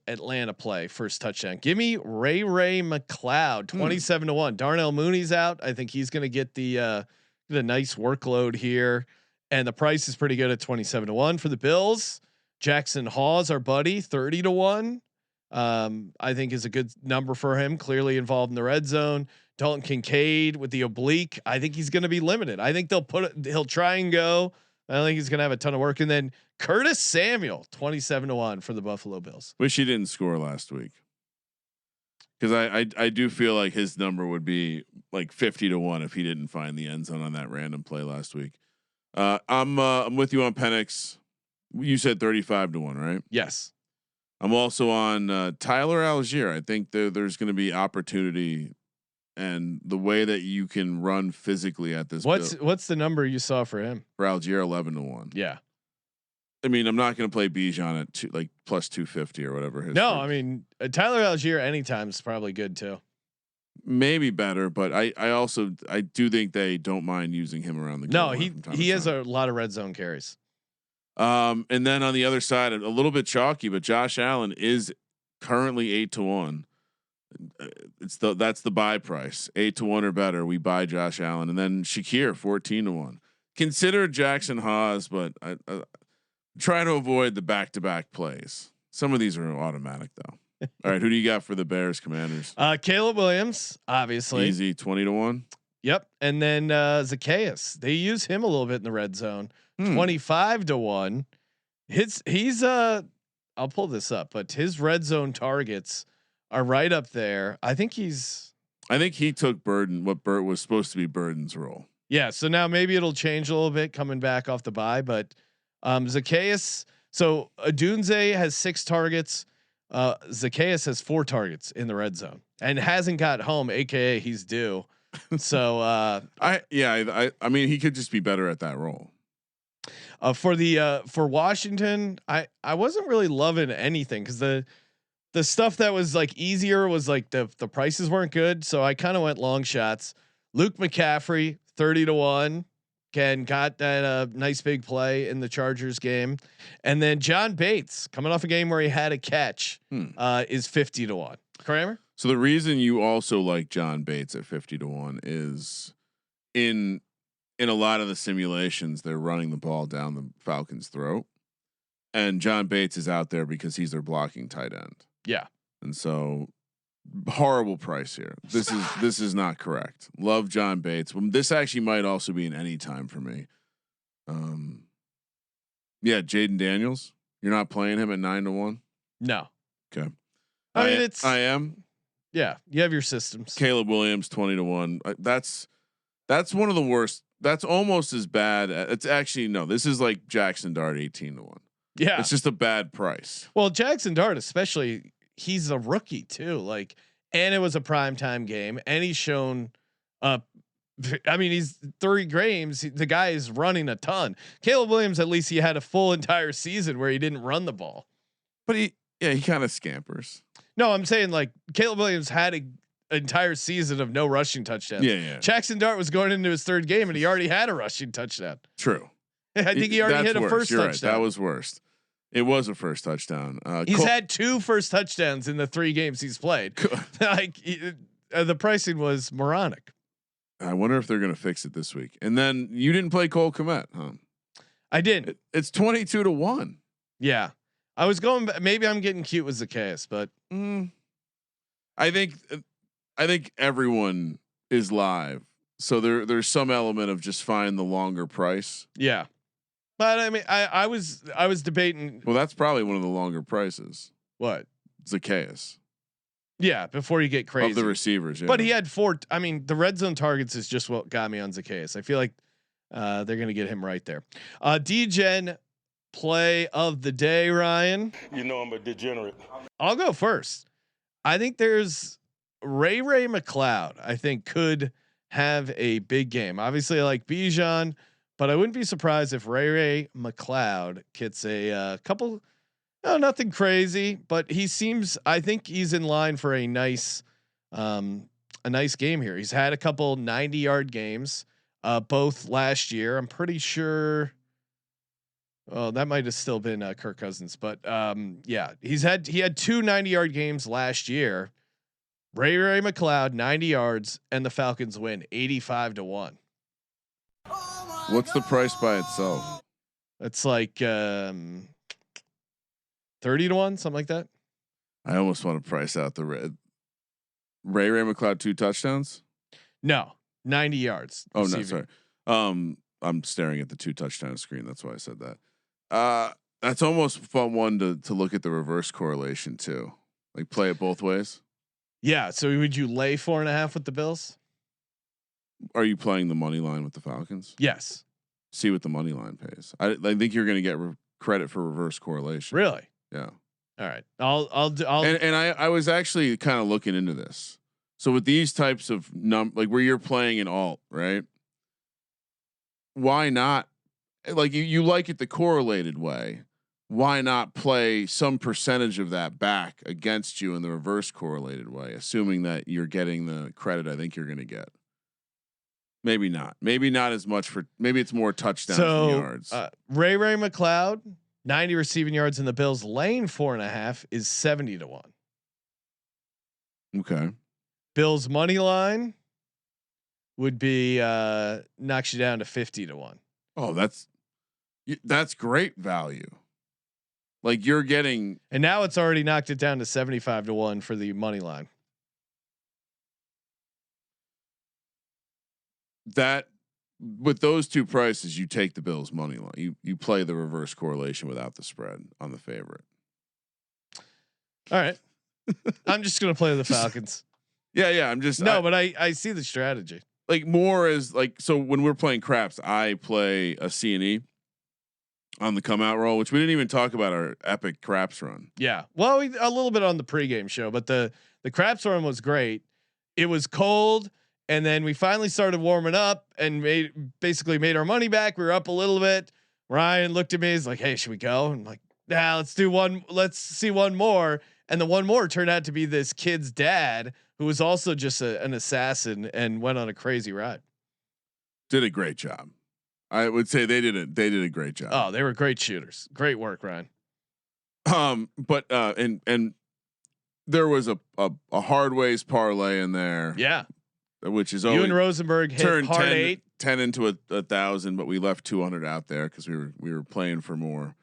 Atlanta play, first touchdown, give me Ray McLeod 27-1. Darnell Mooney's out. I think he's going to get the nice workload here, and the price is pretty good at 27-1 for the Bills. Jackson Hawes, our buddy, 30-1. I think is a good number for him. Clearly involved in the red zone. Dalton Kincaid with the oblique. I think he's going to be limited. I think he'll try and go. I don't think he's going to have a ton of work. And then Curtis Samuel, 27-1 for the Buffalo Bills. Wish he didn't score last week, because I do feel like his number would be like 50-1 if he didn't find the end zone on that random play last week. I'm with you on Penix. You said 35-1, right? Yes. I'm also on Tyler Algier. I think there's going to be opportunity, and the way that you can run physically at this. What's the number you saw for him? For Algier, 11-1. Yeah. I mean, I'm not going to play Bijan at like plus 250 or whatever. I mean Tyler Algier anytime is probably good too. Maybe better, but I do think they don't mind using him around the. No, he has a lot of red zone carries. And then on the other side, a little bit chalky, but Josh Allen is currently 8-1. That's the buy price, 8-1 or better. We buy Josh Allen, and then Shakir 14-1. Consider Jackson Hawes, but I try to avoid the back-to-back plays. Some of these are automatic though. All right, who do you got for the Bears Commanders? Caleb Williams, obviously easy 20-1. Yep, and then Zacchaeus. They use him a little bit in the red zone. 25-1. He's I'll pull this up, but his red zone targets are right up there. I think he took what Burt was supposed to be Burden's role. Yeah, so now maybe it'll change a little bit coming back off the bye, but Zacchaeus. So Adunze has 6 targets. Zacchaeus has 4 targets in the red zone and hasn't got home, aka he's due. So I mean he could just be better at that role. For Washington, I wasn't really loving anything because the stuff that was like easier was like the prices weren't good, so I kind of went long shots. Luke McCaffrey 30-1. Ken got that nice big play in the Chargers game, and then John Bates coming off a game where he had a catch is 50-1. Kramer. So the reason you also like John Bates at 50-1 is in a lot of the simulations they're running the ball down the Falcons' throat, and John Bates is out there because he's their blocking tight end. Yeah, and so horrible price here. This is not correct. Love John Bates. This actually might also be an anytime for me. Yeah, Jaden Daniels. You're not playing him at 9-1. No. Okay. I mean, I am. Yeah, you have your systems. Caleb Williams 20-1. That's one of the worst. That's almost as bad. It's actually no. This is like Jackson Dart 18-1. Yeah, it's just a bad price. Well, Jackson Dart, especially, he's a rookie too. Like and it was a primetime game, and he's shown. I mean, he's 3 games. The guy is running a ton. Caleb Williams, at least he had a full entire season where he didn't run the ball. But he kind of scampers. No, I'm saying like Caleb Williams had an entire season of no rushing touchdowns. Yeah. Jackson Dart was going into his 3rd game and he already had a rushing touchdown. True. I think he already hit a first You're touchdown. Right. That was worst. It was a first touchdown. He's had 2 first touchdowns in the 3 games he's played. Like the pricing was moronic. I wonder if they're going to fix it this week. And then you didn't play Cole Kmet, huh? I didn't. It's 22-1. Yeah, I was going. Maybe I'm getting cute with Zacchaeus, but I think everyone is live, so there's some element of just find the longer price. Yeah, but I mean, I was debating. Well, that's probably one of the longer prices. What? Zacchaeus. Yeah, before you get crazy of the receivers. Yeah. But he had 4. I mean, the red zone targets is just what got me on Zacchaeus. I feel like they're going to get him right there. D-Gen play of the day, Ryan. You know I'm a degenerate. I'll go first. I think there's Ray McLeod. I think could have a big game. Obviously, I like Bijan, but I wouldn't be surprised if Ray McLeod gets a couple. No, nothing crazy, but he seems. I think he's in line for a nice game here. He's had a couple 90-yard games, both last year. I'm pretty sure. Oh, that might have still been Kirk Cousins, but yeah, he had 2 90-yard games last year. Ray McLeod 90 yards, and the Falcons win 85-1. What's the price by itself? It's like 30-1, something like that. I almost want to price out the Ray McLeod 2 touchdowns. No, 90 yards. Oh receiving. no, sorry. I'm staring at the 2 touchdown screen. That's why I said that. That's almost fun one to look at the reverse correlation too. Like play it both ways. Yeah. So would you lay 4.5 with the Bills? Are you playing the money line with the Falcons? Yes. See what the money line pays. I think you're going to get credit for reverse correlation. Really? Yeah. All right. I'll. And I was actually kind of looking into this. So with these types of like where you're playing an alt, right? Why not? Like you like it the correlated way. Why not play some percentage of that back against you in the reverse correlated way, assuming that you're getting the credit I think you're going to get. Maybe not. Maybe not as much for. Maybe it's more touchdowns than yards. Ray McLeod, 90 receiving yards in the Bills lane 4.5 is 70-1. Okay. Bills money line would be knocks you down to 50-1. Oh, that's great value. Like you're getting, and now it's already knocked it down to 75-1 for the money line. That with those 2 prices, you take the Bills money line. You play the reverse correlation without the spread on the favorite. All right. I'm just going to play the Falcons. Yeah. I'm just but I see the strategy. Like more as like, so when we're playing craps, I play a C&E on the come out roll, which we didn't even talk about our epic craps run. Yeah. Well, a little bit on the pregame show, but the craps run was great. It was cold. And then we finally started warming up and basically made our money back. We were up a little bit. Ryan looked at me. He's like, "Hey, should we go?" I'm like, "Nah, let's do one. Let's see one more." And the one more turned out to be this kid's dad, who was also just an assassin and went on a crazy ride. Did a great job. I would say they did a great job. Oh, they were great shooters. Great work, Ryan. But and there was a hard ways parlay in there. Yeah. Which is you and Rosenberg hit turned hard 10 into a 1,000, but we left 200 out there because we were playing for more.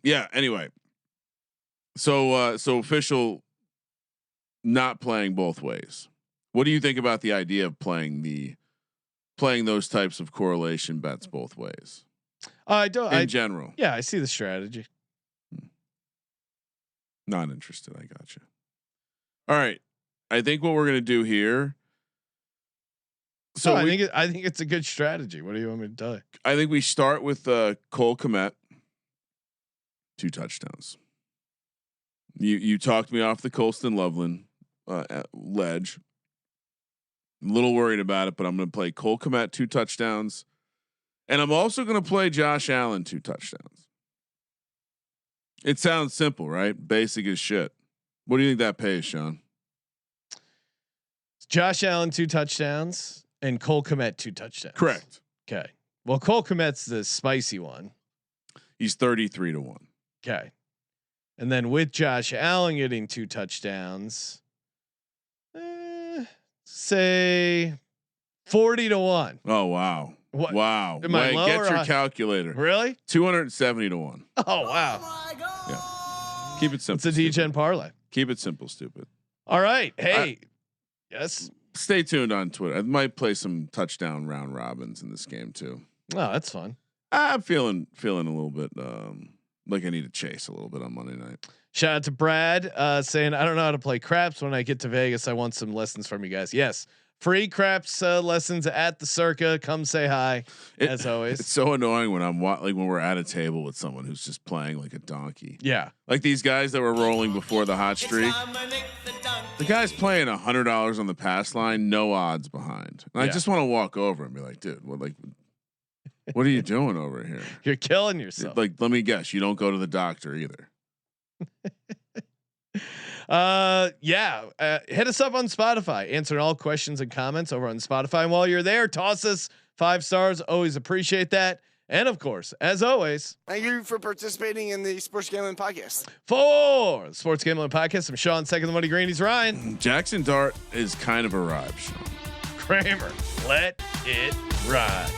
Yeah. Anyway, so official not playing both ways. What do you think about the idea of playing those types of correlation bets both ways? I don't. In general, yeah, I see the strategy. Not interested. I got you. All right. I think what we're gonna do here. So I think it's a good strategy. What do you want me to tell you? I think we start with Cole Kmet, 2 touchdowns. You talked me off the Colston Loveland. ledge. I'm a little worried about it, but I'm going to play Cole Kmet 2 touchdowns, and I'm also going to play Josh Allen 2 touchdowns. It sounds simple, right? Basic as shit. What do you think that pays, Sean? Josh Allen 2 touchdowns and Cole Kmet 2 touchdowns. Correct. Okay. Well, Cole Kmet's the spicy one. He's 33-1. Okay. And then with Josh Allen getting 2 touchdowns, say 40-1. Oh wow! What? Wow! Am I low get or your high? calculator. Really? 270-1. Oh wow! Yeah. Keep it simple. It's a D-Gen parlay. Keep it simple, stupid. All right. Hey. Yes. Stay tuned on Twitter. I might play some touchdown round robins in this game too. Oh, that's fun. I'm feeling a little bit like I need to chase a little bit on Monday night. Shout out to Brad saying, I don't know how to play craps. When I get to Vegas, I want some lessons from you guys. Yes. Free craps lessons at the Circa. Come say hi, as always. It's so annoying when I'm like when we're at a table with someone who's just playing like a donkey. Yeah. Like these guys that were rolling before the hot streak. The guy's playing $100 on the pass line, no odds behind. And I just want to walk over and be like, dude, what are you doing over here? You're killing yourself. Like, let me guess, you don't go to the doctor either. Hit us up on Spotify, answering all questions and comments over on Spotify. And while you're there, toss us 5 stars. Always appreciate that. And of course, as always, thank you for participating in the Sports Gambling Podcast. For the Sports Gambling Podcast, I'm Sean, second the money green. He's Ryan. Jackson Dart is kind of arrived, Sean. Kramer, let it ride.